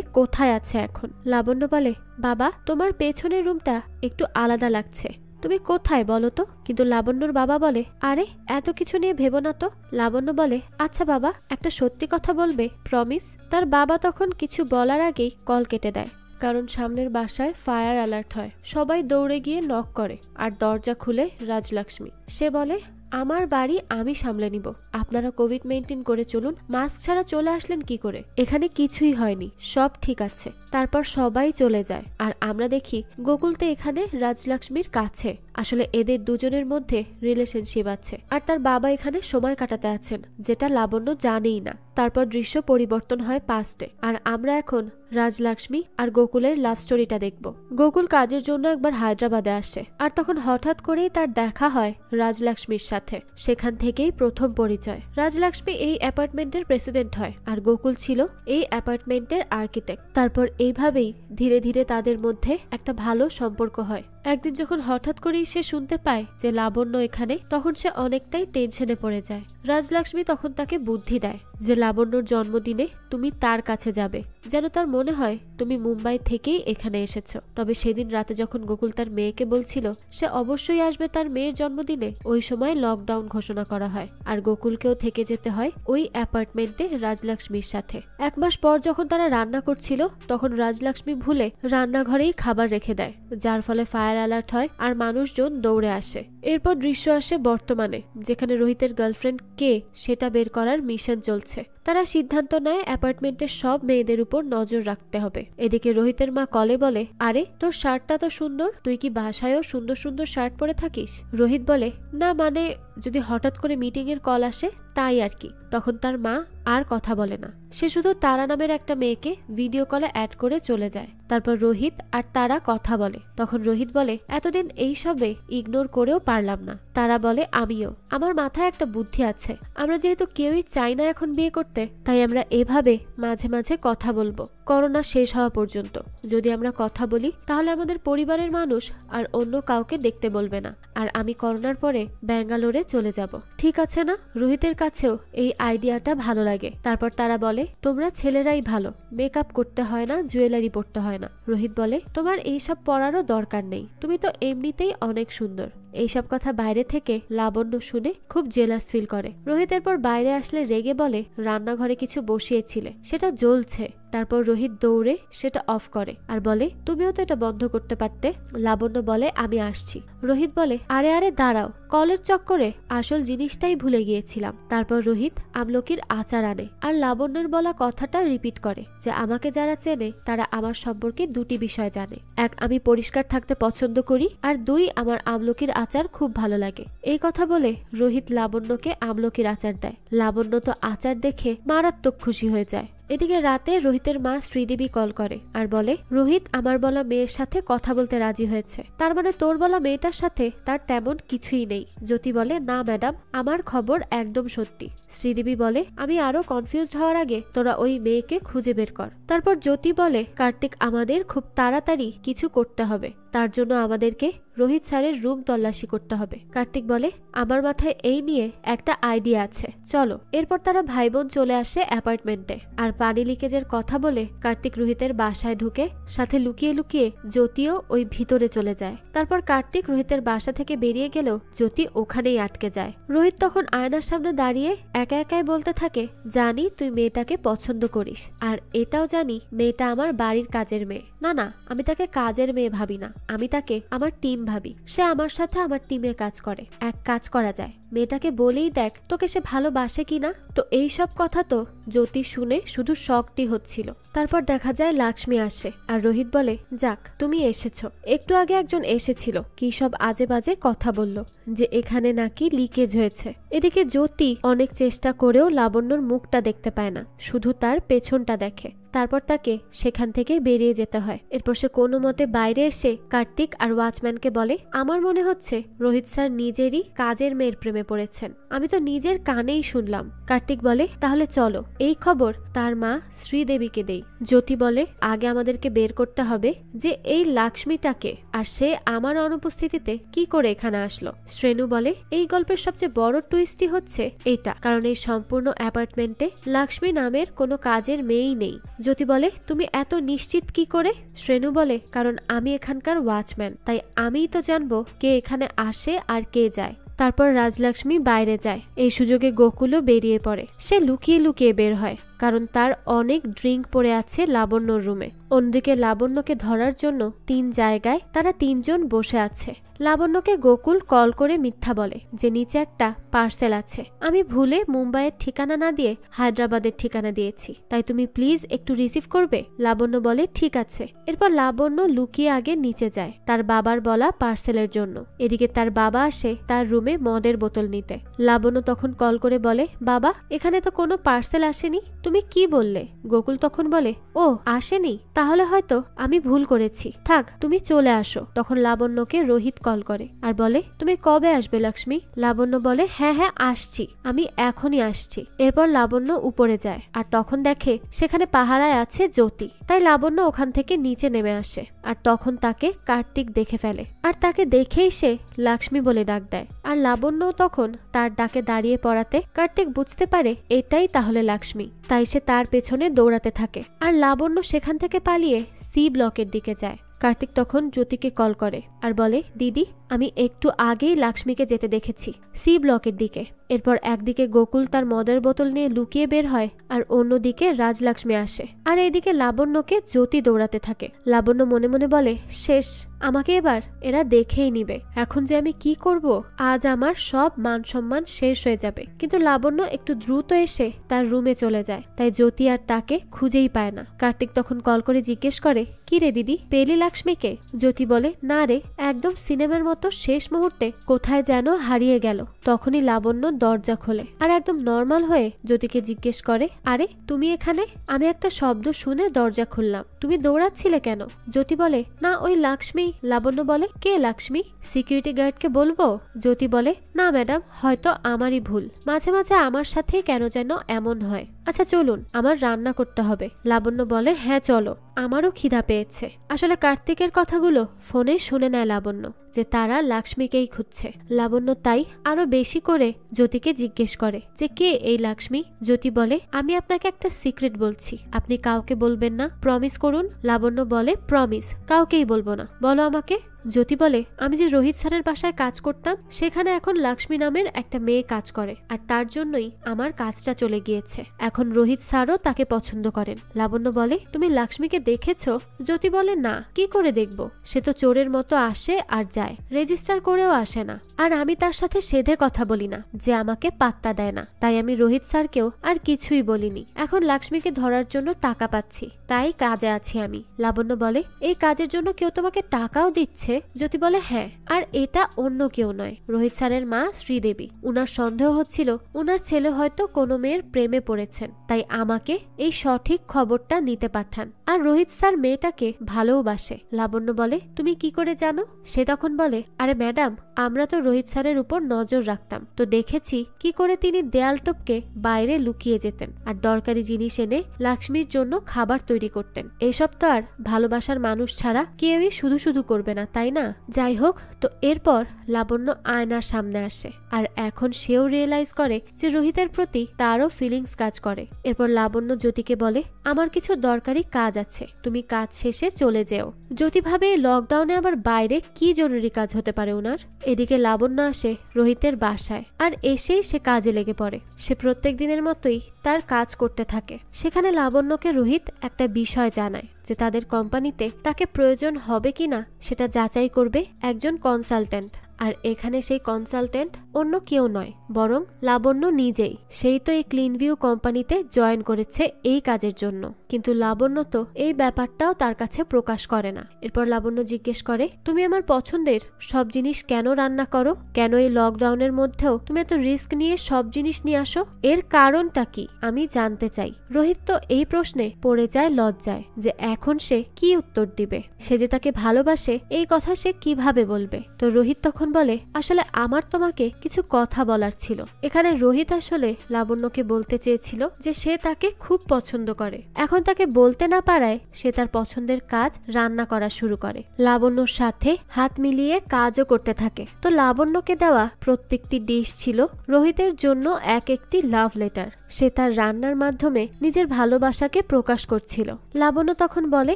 কোথায় আছে এখন। লাবণ্য বলে বাবা তোমার পেছনের রুমটা একটু আলাদা লাগছে, তুমি কোথায় বলো তো? কিন্তু লাবণ্যর বাবা বলে আরে এত কিছু নিয়ে ভেবো না তো। লাবণ্য বলে আচ্ছা বাবা একটা সত্যি কথা বলবে, প্রমিস? তার বাবা তখন কিছু বলার আগেই কল কেটে দেয়, কারণ সামনের বাসায় ফায়ার অ্যালার্ট হয়। সবাই দৌড়ে গিয়ে নক করে আর দরজা খুলে রাজলক্ষ্মী। সে বলে আমার বাড়ি আমি সামলে নিব, আপনারা কোভিড মেইনটেইন করে চলুন। মাস্ক ছাড়া চলে আসলেন কি করে? এখানে কিছুই হয়নি, সব ঠিক আছে। তারপর সবাই চলে যায় আর আমরা দেখি গোকুল তো এখানে রাজলক্ষ্মীর কাছে। আসলে এদের দুজনের মধ্যে রিলেশনশিপ আছে আর তার বাবা এখানে সময় কাটাতে আছেন, যেটা লাবণ্য জানেই না। তারপর দৃশ্য পরিবর্তন হয় পাস্টে, আর আমরা এখন রাজলক্ষ্মী আর গোকুলের লাভ স্টোরিটা দেখব। গোকুল কাজের জন্য একবার হায়দ্রাবাদে আসে আর তখন হঠাৎ করেই তার দেখা হয় রাজলক্ষ্মীর সাথে। সেখান থেকেই প্রথম পরিচয়। রাজলক্ষ্মী এই অ্যাপার্টমেন্টের প্রেসিডেন্ট হয় আর গোকুল ছিল এই অ্যাপার্টমেন্টের আর্কিটেক্ট। তারপর এইভাবেই ধীরে ধীরে তাদের মধ্যে একটা ভালো সম্পর্ক হয়। একদিন যখন হঠাৎ করেই সে শুনতে পায় যে লাবণ্য এখানে, তখন সে অনেকটাই টেনশনে পড়ে যায়। রাজলক্ষ্মী তখন তাকে বুদ্ধি দেয় যে লাবণ্যর জন্মদিনে তুমি তার কাছে যাবে, যেন তার মনে হয় তুমি মুম্বাই থেকেই এখানে এসেছো। তবে সেদিন রাতে যখন গোকুল তার মেয়েকে বলছিল সে অবশ্যই আসবে তার মেয়ের জন্মদিনে, ওই সময় লকডাউন ঘোষণা করা হয় আর গোকুলকেও থেকে যেতে হয় ওই অ্যাপার্টমেন্টে রাজলক্ষ্মীর সাথে। 1 মাস পর যখন তারা রান্না করছিল তখন রাজলক্ষ্মী ভুলে রান্নাঘরেই খাবার রেখে দেয়, যার ফলে ফায়ার অ্যালার্ট হয় আর মানুষজন দৌড়ে আসে। এরপর দৃশ্য আসে বর্তমানে, যেখানে রোহিতের গার্লফ্রেন্ড কে সেটা বের করার মিশন চলছে। তারা সিদ্ধান্ত নেয় অ্যাপার্টমেন্টের সব মেয়েদের উপর নজর রাখতে হবে। এদিকে রোহিতের মা কলে বলে আরে তোর শার্টটা তো সুন্দর, তুই কি বাসায়ও সুন্দর সুন্দর শার্ট পরে থাকিস? রোহিত বলে না মানে যদি হঠাৎ করে মিটিং এর কল আসে তাই আর কি। তখন তার মা আর কথা বলে না, সে শুধু তারা নামের একটা মেয়েকে ভিডিও কলে অ্যাড করে চলে যায়। তারপর রোহিত আর তারা কথা বলে। তখন রোহিত বলে এতদিন এইসবে ইগনোর করেও পারলাম না। তারা বলে আমিও, আমার মাথায় একটা বুদ্ধি আছে। আমরা যেহেতু কেউই চাই না এখন বিয়ে করতে, তাই আমরা এভাবে মাঝে মাঝে কথা বলবো করোনা শেষ হওয়া পর্যন্ত। যদি আমরা কথা বলি তাহলে আমাদের পরিবারের মানুষ আর অন্য কাউকে দেখতে বলবে না, আর আমি করোনার পরে ব্যাঙ্গালোরে চলে যাব। ঠিক আছে না? রোহিতের কাছেও এই আইডিয়াটা ভালো লাগে। তারপর তারা বলে তোমরা ছেলেরাই ভালো, মেকআপ করতে হয় না, জুয়েলারি পরতে হয় না। রোহিত বলে তোমার এইসব পরারও দরকার নেই, তুমি তো এমনিতেই অনেক সুন্দর। এইসব কথা বাইরে থেকে লাবণ্য শুনে খুব জেলাস ফিল করে। রোহিত এরপর বাইরে আসলে রেগে বলে রান্নাঘরে কিছু বসিয়েছিলে, সেটা জ্বলছে। তারপর রোহিত দৌড়ে সেটা অফ করে আর বলে তুমিও তো এটা বন্ধ করতে পারতে। লাবণ্য বলে আমি আসছি। রোহিত বলে আরে আরে দাঁড়াও, কলের চক্করে আসল জিনিসটাই ভুলে গিয়েছিলাম। তারপর রোহিত আমলকির আচার আনে আর লাবণ্যের বলা কথাটা রিপিট করে যে আমাকে যারা চেনে তারা আমার সম্পর্কে 2টি বিষয় জানে, 1 আমি পরিষ্কার থাকতে পছন্দ করি, আর 2 আমার আমলকির আচার খুব ভালো লাগে। এই কথা বলে রোহিত লাবণ্যকে আমলকির আচার দেয়। লাবণ্য তো আচার দেখে মারাত্মক খুশি হয়ে যায়। এদিকে রাতে রোহিতের মা শ্রীদেবী কল করে আর বলে রোহিত আমার বলা মেয়ের সাথে কথা বলতে রাজি হয়েছে, তার মানে তোর বলা মেয়েটার সাথে তার তেমন কিছুই নেই। জ্যোতি বলে না ম্যাডাম, আমার খবর একদম সত্যি। শ্রীদেবী বলে আমি আরো কনফিউজড হওয়ার আগে তোরা ওই মেয়েকে খুঁজে বের কর। তারপর জ্যোতি বলে কার্তিক আমাদের খুব তাড়াতাড়ি কিছু করতে হবে, তার জন্য আমাদেরকে রোহিত স্যারের রুম তল্লাশি করতে হবে। কার্তিক বলে, আমার মাথায় এই নিয়ে একটা আইডিয়া আছে, চলো। এরপর তারা ভাই বোন চলে আসে অ্যাপার্টমেন্টে। আর পানি লিকেজের কথা বলে কার্তিক রোহিতের বাসায় ঢুকে, সাথে লুকিয়ে লুকিয়ে জ্যোতিও ওই ভিতরে চলে যায়। তারপর কার্তিক রোহিতের বাসা থেকে বেরিয়ে গেলেও জ্যোতি ওখানেই আটকে যায়। রোহিত তখন আয়নার সামনে দাঁড়িয়ে একা একাই বলতে থাকে, জানি তুই মেয়েটাকে পছন্দ করিস, আর এটাও জানি মেয়েটা আমার বাড়ির কাজের মেয়ে। না না, আমি তাকে কাজের মেয়ে ভাবি না, আমি তাকে আমার টিম ভাবি। সে আমার সাথে আমার টিমে কাজ করে, এক কাজ করা যায়, মেয়েটাকে বলেই দেখ তোকে সে ভালোবাসে কিনা। তো এই সব কথা তো জ্যোতি শুনে শুধু শকটি হচ্ছিল। তারপর দেখা যায় লক্ষ্মী আসে, আর রোহিত বলে, যাক তুমি এসেছো। একটু আগে একজন এসেছিল, কি সব আজে বাজে কথা বলল, যে এখানে নাকি লিকেজ হয়েছে। এদিকে জ্যোতি অনেক চেষ্টা করেও লাবণ্যর মুখটা দেখতে পায় না, শুধু তার পেছনটা দেখে। তারপর তাকে সেখান থেকে বেরিয়ে যেতে হয়। এরপর সে কোনো মতে বাইরে এসে কার্তিক আর ওয়াচম্যানকে বলে, আমার মনে হচ্ছে রোহিত স্যার নিজেরই কাজের মেয়ের প্রেমে পড়েছেন, আমি তো নিজের কানেই শুনলাম। কার্তিক বলে, তাহলে চলো এই খবর তার মা শ্রীদেবীকে দেই। জ্যোতি বলে, আগে আমাদেরকে বের করতে হবে যে এই লক্ষ্মীটাকে, আর সে আমার অনুপস্থিতিতে কি করে এখানে আসলো। শ্রেণু বলে, এই গল্পের সবচেয়ে বড় টুইস্টই হচ্ছে এইটা, কারণ এই সম্পূর্ণ অ্যাপার্টমেন্টে লক্ষ্মী নামের কোনো কাজের মেয়েই নেই। জ্যোতি বলে, তুমি এত নিশ্চিত কি করে? শ্রেণু বলে, কারণ আমি এখানকার ওয়াচম্যান, তাই আমিই তো জানবো কে এখানে আসে আর কে যায়। তারপর রাজলক্ষ্মী বাইরে যায়। এই সুযোগে গোকুলও বেরিয়ে পড়ে। সে লুকিয়ে লুকিয়ে বের হয়, কারণ তার অনেক ড্রিঙ্ক পড়ে আছে লাবণ্যর রুমে। অন্যদিকে লাবণ্যকে ধরার জন্য 3 জায়গায় তারা 3 জন বসে আছে। লাবণ্যকে গোকুল কল করে মিথ্যা বলে যে নিচে একটা পার্সেল আছে, আমি ভুলে মুম্বাইয়ের ঠিকানা না দিয়ে হায়দ্রাবাদের ঠিকানা দিয়েছি, তাই তুমি প্লিজ একটু রিসিভ করবে। লাবণ্য বলে, ঠিক আছে। এরপর লাবণ্য লুকিয়ে আগে নিচে যায় তার বাবার বলা পার্সেলের জন্য। এদিকে তার বাবা আসে তার রুমে মদের বোতল নিতে। লাবণ্য তখন কল করে বলে, বাবা এখানে তো কোনো পার্সেল আসেনি, তুমি কি বললে? গোকুল তখন বলে, ও আসেনি, তাহলে হয়তো আমি ভুল করেছি, থাক তুমি চলে আসো। তখন লাবণ্যকে রোহিত কল করে আর বলে, তুমি কবে আসবে লক্ষ্মী? লাবণ্য বলে, হ্যাঁ হ্যাঁ আসছি, আমি এখনই আসছি। এরপর লাবণ্য উপরে যায়, আর তখন দেখে সেখানে পাহারায় আছে জ্যোতি। তাই লাবণ্য ওখান থেকে নিচে নেমে আসে, আর তখন তাকে কার্তিক দেখে ফেলে, আর তাকে দেখেই সে লক্ষ্মী বলে ডাক দেয়। আর লাবণ্য তখন তার ডাকে দাঁড়িয়ে পড়াতে কার্তিক বুঝতে পারে এটাই তাহলে লক্ষ্মী, তাই সে তার পেছনে দৌড়াতে থাকে। আর লাবণ্য সেখান থেকে পালিয়ে সি ব্লকের দিকে যায়। কার্তিক তখন জ্যোতিকে কল করে আর বলে, দিদি আমি একটু আগেই লক্ষ্মীকে যেতে দেখেছি সি ব্লকের দিকে। এরপর একদিকে গোকুল তার মদের বোতল নিয়ে লুকিয়ে বের হয়, আর অন্যদিকে রাজলক্ষ্মী আসে, আর এইদিকে লাবণ্যকে জ্যোতি দৌড়াতে থাকে। লাবণ্য মনে মনে বলে, শেষ, আমাকে এবার এরা দেখেই নিবে, এখন যে আমি কি করব, আজ আমার সব মান সম্মান শেষ হয়ে যাবে। কিন্তু লাবণ্য একটু দ্রুত এসে তার রুমে চলে যায়, তাই জ্যোতি আর তাকে খুঁজেই পায় না। কার্তিক তখন কল করে জিজ্ঞেস করে, কি রে দিদি, পেলি লক্ষ্মীকে? জ্যোতি বলে, না রে, একদম সিনেমার মতো শেষ মুহূর্তে কোথায় যেন হারিয়ে গেল। তখনই লাবণ্য দরজা খোলে আর একদম নর্মাল হয়ে জ্যোতিকে জিজ্ঞেস করে, আরে তুমি এখানে? আমি একটা শব্দ শুনে দরজা খুললাম, তুমি দৌড়াচ্ছিলে কেন? জ্যোতি বলে, না ওই লক্ষ্মী। লাবণ্য বলে, কে লক্ষ্মী? সিকিউরিটি গার্ডকে বলবো? জ্যোতি বলে, না ম্যাডাম, হয়তো আমারই ভুল, মাঝে মাঝে আমার সাথে কেন যেন এমন হয়। আচ্ছা চলুন, আমার রান্না করতে হবে। লাবণ্য বলে, হ্যাঁ চলো, আমারও খিদা পেয়েছে। আসলে কার্তিকের কথাগুলো ফোনে শুনে নেয় লাবণ্য, যে তারা লক্ষ্মীকেই খুঁজছে। লাবণ্য তাই আরো বেশি করে জ্যোতিকে জিজ্ঞেস করে যে কে এই লক্ষ্মী। জ্যোতি বলে, আমি আপনাকে একটা সিক্রেট বলছি, আপনি কাউকে বলবেন না, প্রমিস করুন। লাবণ্য বলে, প্রমিস, কাউকেই বলবো না, বলো আমাকে। জ্যোতি বলে, আমি যে রোহিত স্যারের বাসায় কাজ করতাম, সেখানে এখন লক্ষ্মী নামের একটা মেয়ে কাজ করে, আর তার জন্যই আমার কাজটা চলে গিয়েছে। এখন রোহিত স্যারও তাকে পছন্দ করেন। লাবণ্য বলে, তুমি লক্ষ্মীকে দেখেছো? জ্যোতি বলে, না, কি করে দেখবো, সে তো চোরের মতো আসে আর যায়, রেজিস্টার করেও আসে না, আর আমি তার সাথে সেধে কথা বলি না, যে আমাকে পাত্তা দেয় না, তাই আমি রোহিত স্যারকেও আর কিছুই বলিনি। এখন লক্ষ্মীকে ধরার জন্য টাকা পাচ্ছি, তাই কাজে আছি আমি। লাবণ্য বলে, এই কাজের জন্য কেউ তোমাকে টাকাও দিচ্ছে? জ্যোতি বলে, হ্যাঁ, আর এটা অন্য কেউ নয়, রোহিত স্যারের মা শ্রীদেবী। উনার সন্দেহ হচ্ছিল উনার ছেলে হয়তো কোনো মেয়ের প্রেমে পড়েছেন, তাই আমাকে এই সঠিক খবরটা নিতে পাঠান। আর রোহিত স্যার মেয়েটাকে ভালোবাসে। লাবণ্য বলে, তুমি কি করে জানো? সে তখন বলে, আরে ম্যাডাম, আমরা তো রোহিত স্যারের উপর নজর রাখতাম, তো দেখেছি কি করে তিনি দেয়াল টপকে বাইরে লুকিয়ে যেতেন, আর দরকারি জিনিস এনে লক্ষ্মীর জন্য খাবার তৈরি করতেন। এসব তো আর ভালোবাসার মানুষ ছাড়া কেউই শুধু শুধু করবে না, তাই তাই না? যাই হোক, তো এরপর লাবণ্য আয়নার সামনে আসে আর এখন সেও রিয়েলাইজ করে যে রোহিতের প্রতি তারও ফিলিংস কাজ করে। এরপর লাবণ্য জ্যোতিকে বলে, আমার কিছু দরকারি কাজ আছে, তুমি কাজ শেষে চলে যেও। জ্যোতি ভাবে লকডাউনে আবার বাইরে কি জরুরি কাজ হতে পারে ওনার। এদিকে লাবণ্য আসে রোহিতের বাসায় আর এসেই সে কাজে লেগে পড়ে। সে প্রত্যেক দিনের মতোই তার কাজ করতে থাকে। সেখানে লাবণ্যকে রোহিত একটা বিষয় জানায় যে তাদের কোম্পানিতে তাকে প্রয়োজন হবে কিনা সেটা যাচাই করবে একজন কনসালটেন্ট। আর এখানে সেই কনসালটেন্ট অন্য কেউ নয়, বরং লাবণ্য নিজেই। সেই তো এই ক্লিন ভিউ কোম্পানিতে জয়েন করেছে এই কাজের জন্য, কিন্তু লাবণ্য তো এই ব্যাপারটাও তার কাছে প্রকাশ করে না। এরপর লাবণ্য জিজ্ঞেস করে, তুমি আমার পছন্দের সব জিনিস কেন রান্না করো? কেন এই লকডাউনের মধ্যেও তুমি এত রিস্ক নিয়ে সব জিনিস নিয়ে আসো? এর কারণটা কি আমি জানতে চাই। রোহিত তো এই প্রশ্নে পড়ে যায় লজ্জায় যে এখন সে কি উত্তর দিবে। সে যে তাকে ভালোবাসে এই কথা সে কিভাবে বলবে। তো রোহিত তখন বলে, আসলে আমার তোমাকে কিছু কথা বলার ছিল। এখানে রোহিত আসলে লাবণ্যকে বলতে চেয়েছিল যে সে তাকে খুব পছন্দ করে। এখন তাকে বলতে না পারায় সে তার পছন্দের কাজ রান্না করা শুরু করে। লাবণ্যর সাথে হাত মিলিয়ে কাজও করতে থাকে। তো লাবণ্যকে দেওয়া প্রত্যেকটি ডিশ ছিল রোহিতের জন্য এক একটি লাভ লেটার। সে তার রান্নার মাধ্যমে নিজের ভালোবাসাকে প্রকাশ করছিল। লাবণ্য তখন বলে,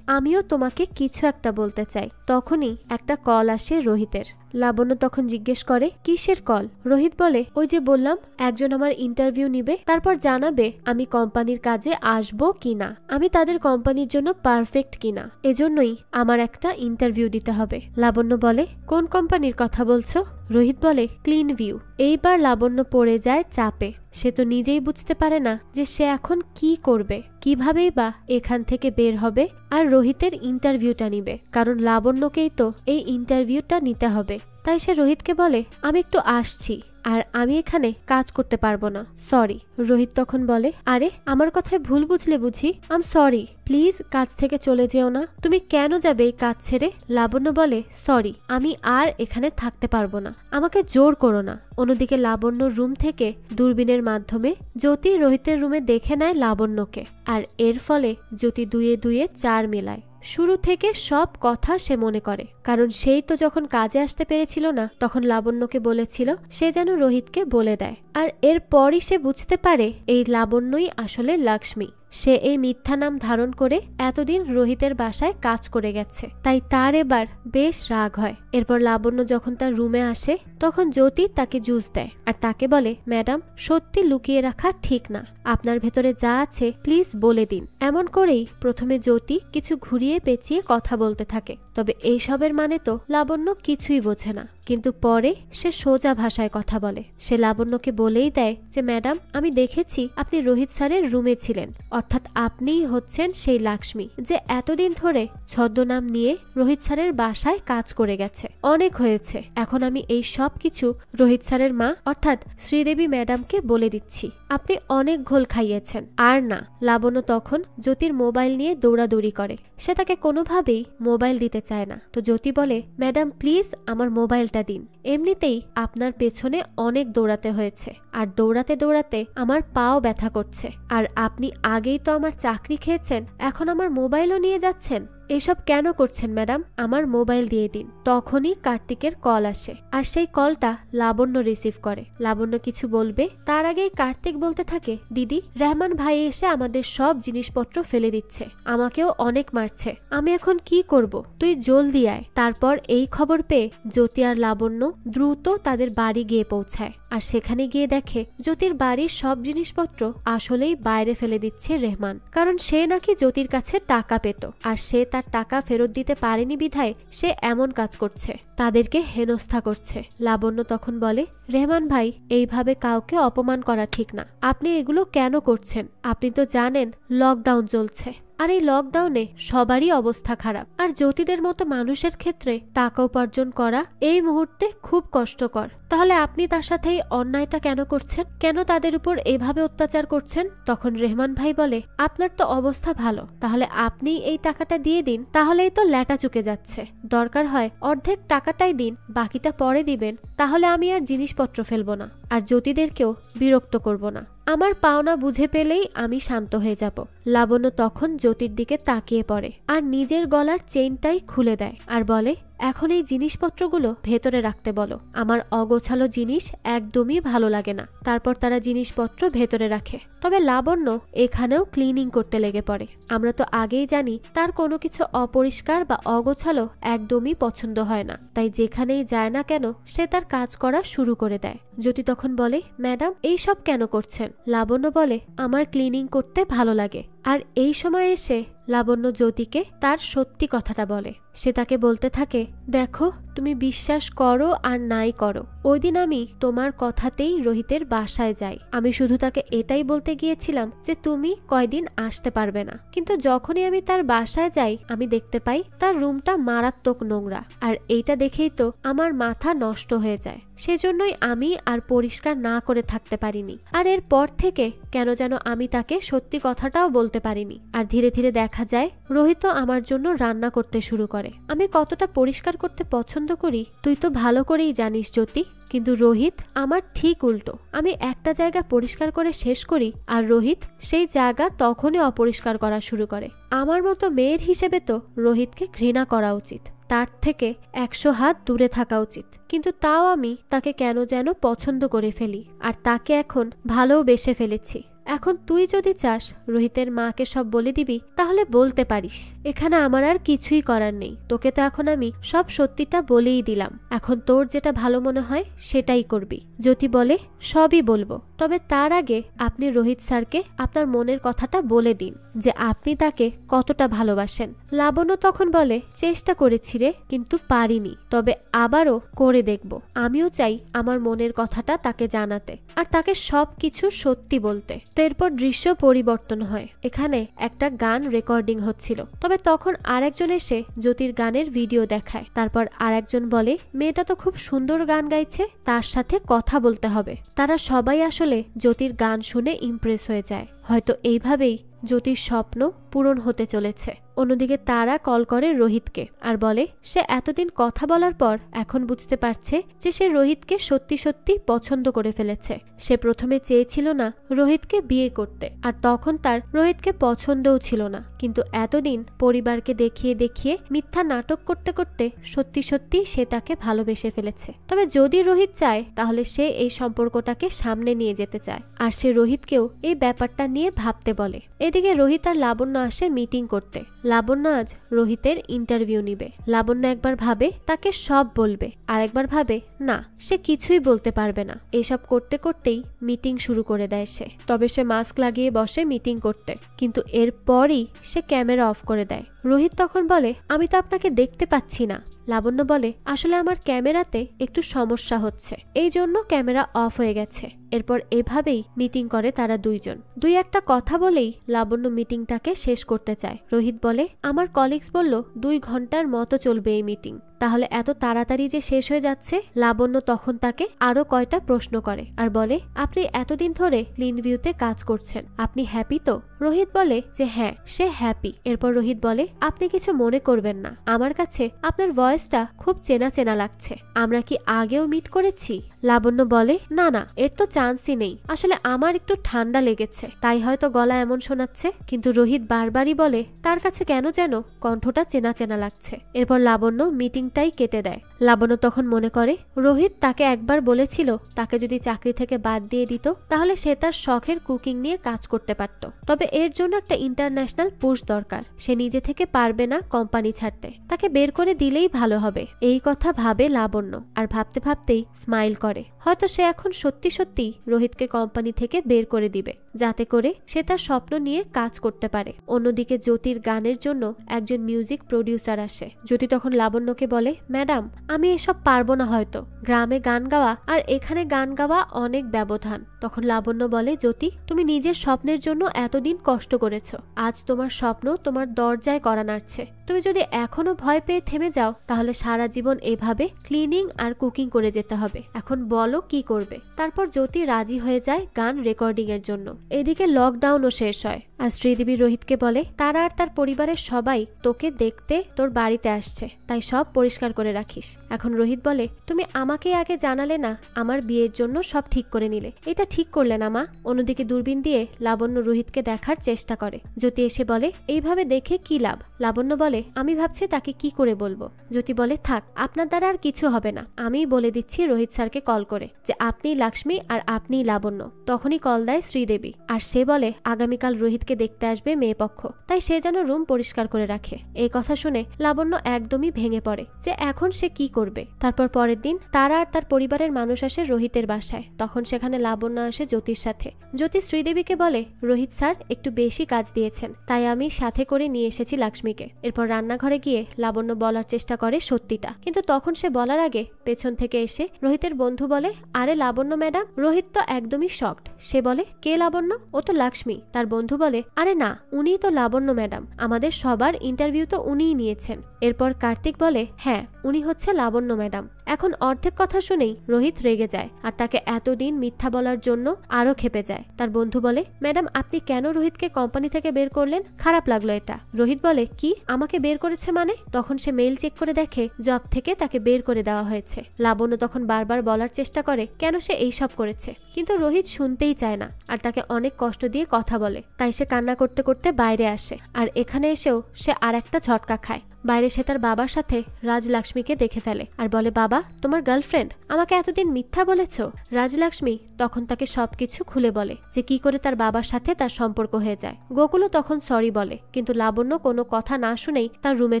আমিও তোমাকে কিছু একটা বলতে চাই। তখনই একটা কল আসে রোহিতের। লাবণ্য তখন জিজ্ঞেস করে, কিসের কল? রোহিত বলে, ওই যে বললাম একজন আমার ইন্টারভিউ নিবে, তারপর জানাবে আমি কোম্পানির কাজে আসবো কিনা, আমি তাদের কোম্পানির জন্য পারফেক্ট কিনা। এজন্যই আমার একটা ইন্টারভিউ দিতে হবে। লাবণ্য বলে, কোন কোম্পানির কথা বলছো? রোহিত বলে, ক্লিন ভিউ। এইবার লাবণ্য পড়ে যায় চাপে। সে তো নিজেই বুঝতে পারে না যে সে এখন কি করবে, কিভাবেই বা এখান থেকে বের হবে আর রোহিতের ইন্টারভিউটা নিবে। কারণ লাবণ্যকেই তো এই ইন্টারভিউটা নিতে হবে। তাই সে রোহিতকে বলে, আমি একটু আসছি আর আমি এখানে কাজ করতে পারবো না, সরি। রোহিত তখন বলে, আরে আমার কথায় ভুল বুঝলে বুঝি, আম সরি, প্লিজ কাজ থেকে চলে যেও না। তুমি কেন যাবে এই কাজ ছেড়ে? লাবণ্য বলে, সরি, আমি আর এখানে থাকতে পারবো না, আমাকে জোর করো না। অন্যদিকে লাবণ্যর রুম থেকে দূরবীনের মাধ্যমে জ্যোতি রোহিতের রুমে দেখে নেয় লাবণ্যকে। আর এর ফলে জ্যোতি দুয়ে দুয়ে 4 মেলায়। শুরু থেকে সব কথা সে মনে করে, কারণ সেই তো যখন কাজে আসতে পেরেছিল না তখন লাবণ্যকে বলেছিল সে যেন রোহিতকে বলে দেয়। আর এরপরই সে বুঝতে পারে এই লাবণ্যই আসলে লক্ষ্মী। সে এই মিথ্যা নাম ধারণ করে এতদিন রোহিতের বাসায় কাজ করে গেছে, তাই তার এবার বেশ রাগ হয়। এরপর লাবণ্য যখন তার রুমে আসে তখন জ্যোতি তাকে জুস দেয় আর তাকে বলে, ম্যাডাম সত্যি লুকিয়ে রাখা ঠিক না, আপনার ভেতরে যা আছে প্লিজ বলে দিন। এমন করেই প্রথমে জ্যোতি কিছু ঘুরিয়ে পেঁচিয়ে কথা বলতে থাকে। তবে এইসবের মানে তো লাবণ্য কিছুই বোঝে না, কিন্তু পরে সে সোজা ভাষায় কথা বলে। সে লাবণ্যকে বলেই দেয় যে ম্যাডাম আমি দেখেছি আপনি রোহিত স্যারের রুমে ছিলেন, অর্থাৎ আপনিই হচ্ছেন সেই লক্ষ্মী যে এতদিন ধরে ছদ্মনাম নিয়ে রোহিত স্যারের বাসায় কাজ করে গেছে। অনেক হয়েছে, এখন আমি এই সব কিছু রোহিত স্যারের মা অর্থাৎ শ্রীদেবী ম্যাডামকে বলে দিচ্ছি। আপনি অনেক ঘোল খাইয়েছেন। আর না, লাবণ্য তখন জ্যোতির মোবাইল নিয়ে দৌড়াদৌড়ি করে। সে তাকে কোনোভাবেই মোবাইল দিতে চায় না। তো জ্যোতি বলে, ম্যাডাম প্লিজ আমার মোবাইলটা দিন, এমনিতেই আপনার পেছনে অনেক দৌড়াতে হয়েছে আর দৌড়াতে দৌড়াতে আমার পাও ব্যথা করছে, আর আপনি আগেই তো আমার চাকরি খেয়েছেন, এখন আমার মোবাইলও নিয়ে যাচ্ছেন। এসব কেন করছেন ম্যাডাম, আমার মোবাইল দিয়ে দিন। তখনই কার্তিকের কল আসে আর সেই কলটা লাবণ্য রিসিভ করে। লাবণ্য কিছু বলবে তার আগেই কার্তিক বলতে থাকে, দিদি রহমান ভাই এসে আমাদের সব জিনিসপত্র ফেলে দিচ্ছে, আমাকেও অনেক মারছে, আমি এখন কি করব, তুই জলদি আয়। তারপর এই খবর পেয়ে জ্যোতি আর লাবণ্য দ্রুত তাদের বাড়ি গিয়ে পৌঁছায় আর সেখানে গিয়ে দেখে জ্যোতির বাড়ির সব জিনিসপত্র আসলেই বাইরে ফেলে দিচ্ছে রেহমান, কারণ সে নাকি জ্যোতির কাছে টাকা পেত আর সে তার টাকা ফেরত দিতে পারেনি বিধায় সে এমন কাজ করছে, তাদেরকে হেনস্থা করছে। লাবণ্য তখন বলে, রেহমান ভাই এইভাবে কাউকে অপমান করা ঠিক না, আপনি এগুলো কেন করছেন? আপনি তো জানেন লকডাউন চলছে, আর এই লকডাউনে সবারই অবস্থা খারাপ, আর জ্যোতিদের মতো মানুষের ক্ষেত্রে টাকা উপার্জন করা এই মুহূর্তে খুব কষ্টকর। তাহলে আপনি তার সাথে এই অন্যায়টা কেন করছেন? কেন তাদের উপর এভাবে অত্যাচার করছেন? তখন রেহমান ভাই বলে, আপনার তো অবস্থা ভালো, তাহলে আপনি এই টাকাটা দিয়ে দিন, তাহলেই তো ল্যাটা চুকে যাচ্ছে। দরকার হয় অর্ধেক টাকাটাই দিন, বাকিটা পরে দিবেন, তাহলে আমি আর জিনিসপত্র ফেলবো না আর জ্যোতিদেরকেও বিরক্ত করব না। আমার পাওনা বুঝে পেলেই আমি শান্ত হয়ে যাব। লাবণ্য তখন জ্যোতির দিকে তাকিয়ে পড়ে আর নিজের গলার চেইনটাই খুলে দেয় আর বলে, এখন এই জিনিসপত্রগুলো ভেতরে রাখতে বলো, আমার অগোছালো জিনিস একদমই ভালো লাগে না। তারপর তারা জিনিসপত্র ভেতরে রাখে। তবে লাবণ্য এখানেও ক্লিনিং করতে লেগে পড়ে। আমরা তো আগেই জানি তার কোনো কিছু অপরিষ্কার বা অগোছালো একদমই পছন্দ হয় না, তাই যেখানেই যায় না কেন সে তার কাজ করা শুরু করে দেয়। জ্যোতি তখন বলে, ম্যাডাম এই সব কেন করছেন? লাবণ্য বলে, আমার ক্লিনিং করতে ভালো লাগে। আর এই সময় এসে লাবণ্য জ্যোতিকে তার সত্যি কথাটা বলে। সে তাকে বলতে থাকে, দেখো তুমি বিশ্বাস করো আর নাই করো, ওই দিন আমি তোমার কথাতেই রোহিতের বাসায় যাই। আমি শুধু তাকে এটাই বলতে গিয়েছিলাম যে তুমি কয়দিন আসতে পারবে না, কিন্তু যখনই আমি তার বাসায় যাই আমি দেখতে পাই তার রুমটা মারাত্মক নোংরা। আর এইটা দেখেই তো আমার মাথা নষ্ট হয়ে যায়। সেজন্যই আমি আর পরিষ্কার না করে থাকতে পারিনি। আর এরপর থেকে কেন যেন আমি তাকে সত্যি কথাটাও বলতে পারিনি। আর ধীরে ধীরে দেখা যায় রোহিতও আমার জন্য রান্না করতে শুরু করে। আমি কতটা পরিষ্কার করতে পছন্দ করি তুই তো ভালো করেই জানিস জ্যোতি, কিন্তু রোহিত আমার ঠিক উল্টো। আমি একটা জায়গা পরিষ্কার করে শেষ করি আর রোহিত সেই জায়গা তখনই অপরিষ্কার করা শুরু করে। আমার মতো মেয়ের হিসেবে তো রোহিতকে ঘৃণা করা উচিত, তার থেকে 100 হাত দূরে থাকা উচিত, কিন্তু তাও আমি তাকে কেন যেন পছন্দ করে ফেলি আর তাকে এখন ভালোবেসে ফেলেছি। এখন তুই যদি চাস রোহিতের মাকে সব বলে দিবি তাহলে বলতে পারিস, এখানে আমার আর কিছুই করার নেই। তোকে তো এখন আমি সব সত্যিটা বলেই দিলাম, এখন তোর যেটা ভালো মনে হয় সেটাই করবি। জ্যোতি বলে, সবই বলবো, তবে তার আগে আপনি রোহিত স্যারকে আপনার মনের কথাটা বলে দিন যে আপনি তাকে কতটা ভালোবাসেন। লাবণ্য তখন বলে, চেষ্টা করেছি রে, কিন্তু পারিনি, তবে আবারও করে দেখব। আমিও চাই আমার মনের কথাটা তাকে জানাতে আর তাকে সবকিছু সত্যি বলতে। তো এরপর দৃশ্য পরিবর্তন হয়। এখানে একটা গান রেকর্ডিং হচ্ছিল, তবে তখন আরেকজন এসে জ্যোতির গানের ভিডিও দেখায়। তারপর আরেকজন বলে, মেয়েটা তো খুব সুন্দর গান গাইছে, তার সাথে কথা বলতে হবে। তারা সবাই আসলে জ্যোতির গান শুনে ইমপ্রেস হয়ে যায়। হয়তো এইভাবেই জ্যোতির স্বপ্ন পূরণ হতে চলেছে। অন্যদিকে তারা কল করে রোহিতকে আর বলে সে এতদিন কথা বলার পর এখন বুঝতে পারছে যে সে রোহিতকে সত্যি সত্যি পছন্দ করে ফেলেছে। সে প্রথমে চেয়েছিল না রোহিতকে বিয়ে করতে, আর তখন তার রোহিতকে পছন্দও ছিল না, কিন্তু এতদিন পরিবারকে দেখিয়ে দেখিয়ে মিথ্যা নাটক করতে করতে সত্যি সত্যি সে তাকে ভালোবেসে ফেলেছে। তবে যদি রোহিত চায় তাহলে সে এই সম্পর্কটাকে সামনে নিয়ে যেতে চায়, আর সে রোহিতকেও এই ব্যাপারটা নিয়ে ভাবতে বলে। এদিকে রোহিত আর লাবণ্য আসে মিটিং করতে। লাবণ্য আজ রোহিতের ইন্টারভিউ নিবে। লাবণ্য একবার ভাবে তাকে সব বলবে, আর একবার ভাবে না, সে কিছুই বলতে পারবে না। এসব করতে করতেই মিটিং শুরু করে দেয় সে। তবে সে মাস্ক লাগিয়ে বসে মিটিং করতে, কিন্তু এরপরই সে ক্যামেরা অফ করে দেয়। রোহিত তখন বলে, আমি তো আপনাকে দেখতে পাচ্ছি না। লাবণ্য বলে, আসলে আমার ক্যামেরাতে একটু সমস্যা হচ্ছে, এই জন্য ক্যামেরা অফ হয়ে গেছে। এরপর এভাবেই মিটিং করে তারা দুইজন। দুই একটা কথা বলেই লাবণ্য মিটিংটাকে শেষ করতে চায়। রোহিত বলে, আমার কলিগস বলল 2 ঘন্টার মতো চলবে এই মিটিং, তাহলে এত তাড়াতাড়ি যে শেষ হয়ে যাচ্ছে? লাবণ্য তখন তাকে আরো কয়টা প্রশ্ন করে আর বলে, আপনি এতদিন ধরে ক্লিন ভিউতে কাজ করছেন, আপনি হ্যাপি তো? রোহিত বলে যে হ্যাঁ, সে হ্যাপি। এরপর রোহিত বলে, আপনি কিছু মনে করবেন না, আমার কাছে আপনার ভয়েসটা খুব চেনা চেনা লাগছে, আমরা কি আগেও মিট করেছি? লাবণ্য বলে, না না, এর তো চান্সই নেই, আসলে আমার একটু ঠান্ডা লেগেছে তাই হয়তো গলা এমন শোনাচ্ছে। কিন্তু রোহিত বারবারই বলে তার কাছে কেন যেন কণ্ঠটা চেনা চেনা লাগছে। এরপর লাবণ্য মিটিংটাই কেটে দেয়। লাবণ্য তখন মনে করে রোহিত তাকে একবার বলেছিল তাকে যদি চাকরি থেকে বাদ দিয়ে দিত তাহলে সে তার শখের কুকিং নিয়ে কাজ করতে পারত, তবে এর জন্য একটা ইন্টারন্যাশনাল পুশ দরকার। সে নিজে থেকে পারবে না কোম্পানি ছাড়তে, তাকে বের করে দিলেই ভালো হবে। এই কথা ভাবে লাবণ্য, আর ভাবতে ভাবতেই স্মাইল করে। হয়তো সে এখন সত্যি সত্যি রোহিতকে কোম্পানি থেকে বের করে দিবে, যাতে করে সে তার স্বপ্ন নিয়ে কাজ করতে পারে। অন্যদিকে জ্যোতির গানের জন্য একজন মিউজিক প্রডিউসার আসে। জ্যোতি তখন লাবণ্যকে বলে, ম্যাডাম আমি এসব পারবো না, হয়তো গ্রামে গান গাওয়া আর এখানে গান গাওয়া অনেক ব্যবধান। তখন লাবণ্য বলে, জ্যোতি তুমি নিজের স্বপ্নের জন্য এতদিন কষ্ট করেছো, আজ তোমার স্বপ্ন তোমার দরজায় করা নাড়ছে। তুমি যদি এখনো ভয় পেয়ে থেমে যাও তাহলে সারা জীবন এভাবে ক্লিনিং আর কুকিং করে যেতে হবে। এখন বলো কি করবে? তারপর জ্যোতি রাজি হয়ে যায় গান রেকর্ডিং এর জন্য। এদিকে লকডাউনও শেষ হয়, আর শ্রীদেবী রোহিতকে বলে তারা আর তার পরিবারের সবাই তোকে দেখতে তোর বাড়িতে আসছে, তাই সব পরিষ্কার করে রাখিস। এখন রোহিত বলে, তুমি আমাকে আগে জানালে না, আমার বিয়ের জন্য সব ঠিক করে নিলে, এটা ঠিক করলে না মা। অন্যদিকে দূরবীন দিয়ে লাবণ্য রোহিতকে দেখার চেষ্টা করে। জ্যোতি এসে বলে, এইভাবে দেখে কি লাভ? লাবণ্য বলে, আমি ভাবছি তাকে কি করে বলবো। জ্যোতি বলে, থাক, আপনার দ্বারা আর কিছু হবে না, আমিই বলে দিচ্ছি রোহিত স্যারকে কল করে যে আপনি লাক্ষ্মী আর আপনিই লাবণ্য। তখনই কল দেয় শ্রীদেবী, আর সে বলে আগামীকাল রোহিতকে দেখতে আসবে মেয়ে পক্ষ, তাই সে যেন রুম পরিষ্কার করে রাখে। এই কথা শুনে লাবণ্য একদমই ভেঙে পড়ে যে এখন সে কি করবে। তারপর পরের দিন তারা আর তার পরিবারের মানুষ আসে রোহিতের বাসায়। তখন সেখানে লাবণ্য আসে জ্যোতির সাথে। জ্যোতি শ্রীদেবীকে বলে, রোহিত স্যার একটু বেশি কাজ দিয়েছেন, তাই আমি সাথে করে নিয়ে এসেছি লাক্ষ্মীকে। এরপর রান্নাঘরে গিয়ে লাবণ্য বলার চেষ্টা করে সত্যিটা, কিন্তু তখন সে বলার আগে পেছন থেকে এসে রোহিতের বন্ধু বলে, আরে লাবণ্য ম্যাডাম। রোহিত তো একদমই শকড। সে বলে, কে লাবণ্য? ও তো লাক্ষ্মী। তার বন্ধু বলে, আরে না, উনিই তো লাবণ্য ম্যাডাম, আমাদের সবার ইন্টারভিউ তো উনিই নিয়েছেন। এরপর কার্তিক বলে, হ্যাঁ উনি হচ্ছে লাবণ্য ম্যাডাম। এখন অর্ধেক কথা শুনেই রোহিত রেগে যায়, আর তাকে এতদিন মিথ্যা বলার জন্য আরো খেপে যায়। তার বন্ধু বলে, ম্যাডাম আপনি কেন রোহিতকে কোম্পানি থেকে বের করলেন? খারাপ লাগলো এটা। রোহিত বলে, কি আমাকে বের করেছে মানে? তখন সে মেইল চেক করে দেখে জব থেকে তাকে বের করে দেওয়া হয়েছে। লাবণ্য তখন বারবার বলার চেষ্টা করে কেন সে এইসব করেছে, কিন্তু রোহিত শুনতেই চায় না, আর তাকে অনেক কষ্ট দিয়ে কথা বলে। তাই সে কান্না করতে করতে বাইরে আসে, আর এখানে এসেও সে আর একটা ঝটকা খায়। বাইরে সে তার বাবার সাথে রাজলক্ষ্মীকে দেখে ফেলে আর বলে, বাবা তোমার গার্লফ্রেন্ড আমাকে এতদিন মিথ্যা বলেছ। রাজলক্ষ্মী তখন তাকে সবকিছু খুলে বলে যে কি করে তার বাবার সাথে তার সম্পর্ক হয়ে যায়। গোকুলও তখন সরি বলে, কিন্তু লাবণ্য কোনো কথা না শুনেই তার রুমে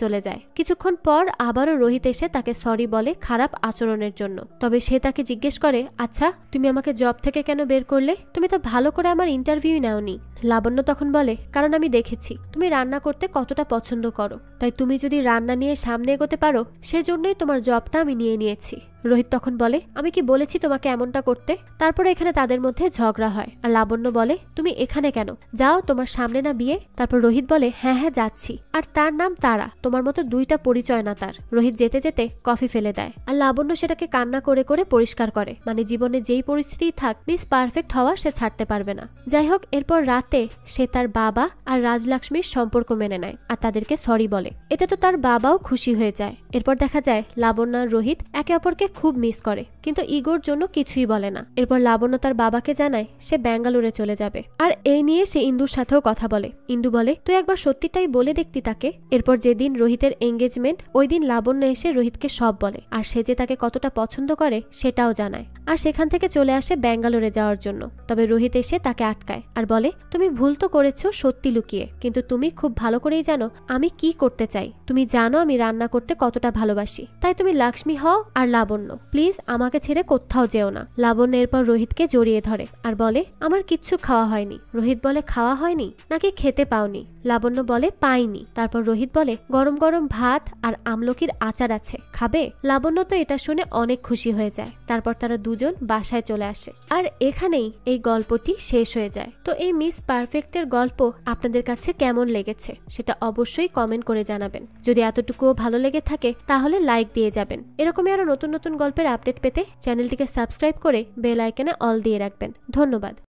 চলে যায়। কিছুক্ষণ পর আবারও রোহিত এসে তাকে সরি বলে খারাপ আচরণের জন্য। তবে সে তাকে জিজ্ঞেস করে, আচ্ছা তুমি আমাকে জব থেকে কেন বের করলে? তুমি তো ভালো করে আমার ইন্টারভিউ নেওনি। লাবণ্য তখন বলে, কারণ আমি দেখেছি তুমি রান্না করতে কতটা পছন্দ করো, তাই তুমি যদি রান্না নিয়ে সামনে এগোতে পারো সেজন্যই তোমার জবটা আমি নিয়ে নিয়েছি। রোহিত তখন বলে, আমি কি বলেছি তোমাকে এমনটা করতে? তারপরে এখানে তাদের মধ্যে ঝগড়া হয়, আর লাবণ্য বলে, তুমি এখানে কেন? যাও, তোমার সামনে না বিয়ে? তারপর রোহিত বলে, হ্যাঁ হ্যাঁ যাচ্ছি, আর তার নাম তারা, তোমার মতো দুইটা পরিচয় না তার। রোহিত যেতে যেতে কফি ফেলে দেয়, আর লাবণ্য সেটাকে কান্না করে করে পরিষ্কার করে, মানে জীবনে যেই পরিস্থিতি থাক মিস পারফেক্ট হওয়া সে ছাড়তে পারবে না। যাই হোক, এরপর রাতে সে তার বাবা আর রাজলক্ষ্মীর সম্পর্ক মেনে নেয় আর তাদেরকে সরি বলে। এতে তো তার বাবাও খুশি হয়ে যায়। এরপর দেখা যায় লাবণ্য আর রোহিত একে অপরকে খুব মিস করে, কিন্তু ইগোর জন্য কিছুই বলে না। এরপর লাবণ্য তার বাবাকে জানায় সে ব্যাঙ্গালোরে চলে যাবে, আর এই নিয়ে সে ইন্দুর সাথেও কথা বলে। ইন্দু বলে, তুই একবার সত্যিটাই বলে দেখতি তাকে। এরপর যেদিন রোহিতের এঙ্গেজমেন্ট ওই দিন লাবণ্য এসে রোহিতকে সব বলে, আর সে যে তাকে কতটা পছন্দ করে সেটাও জানায়, আর সেখান থেকে চলে আসে ব্যাঙ্গালোরে যাওয়ার জন্য। তবে রোহিত এসে তাকে আটকায় আর বলে, তুমি ভুল তো করেছো সত্যি লুকিয়ে, কিন্তু তুমি খুব ভালো করেই জানো আমি কি করতে চাই। তুমি জানো আমি রান্না করতে কতটা ভালোবাসি, তাই তুমি লাক্ষ্মী হও আর লাবণ্য, প্লিজ আমাকে ছেড়ে কোথাও যেও না। লাবণ্য এরপর রোহিতকে জড়িয়ে ধরে আর বলে, আমার কিচ্ছু খাওয়া হয়নি। রোহিত বলে, খাওয়া হয়নি নাকি খেতে পাওনি? লাবণ্য বলে, পাইনি। তারপর রোহিত বলে, গরম গরম ভাত আর আমলকির আচার আছে, খাবে? লাবণ্য তো এটা শুনে অনেক খুশি হয়ে যায়। তারপর তারা দুজন বাসায় চলে আসে, আর এখানেই এই গল্পটি শেষ হয়ে যায়। তো এই মিস পারফেক্টের গল্প আপনাদের কাছে কেমন লেগেছে সেটা অবশ্যই কমেন্ট করে জানাবেন। যদি এতটুকুও ভালো লেগে থাকে তাহলে লাইক দিয়ে যাবেন। এরকমই আরো নতুন নতুন গল্পের আপডেট পেতে চ্যানেলটিকে সাবস্ক্রাইব করে বেল আইকনে অল দিয়ে রাখবেন। ধন্যবাদ।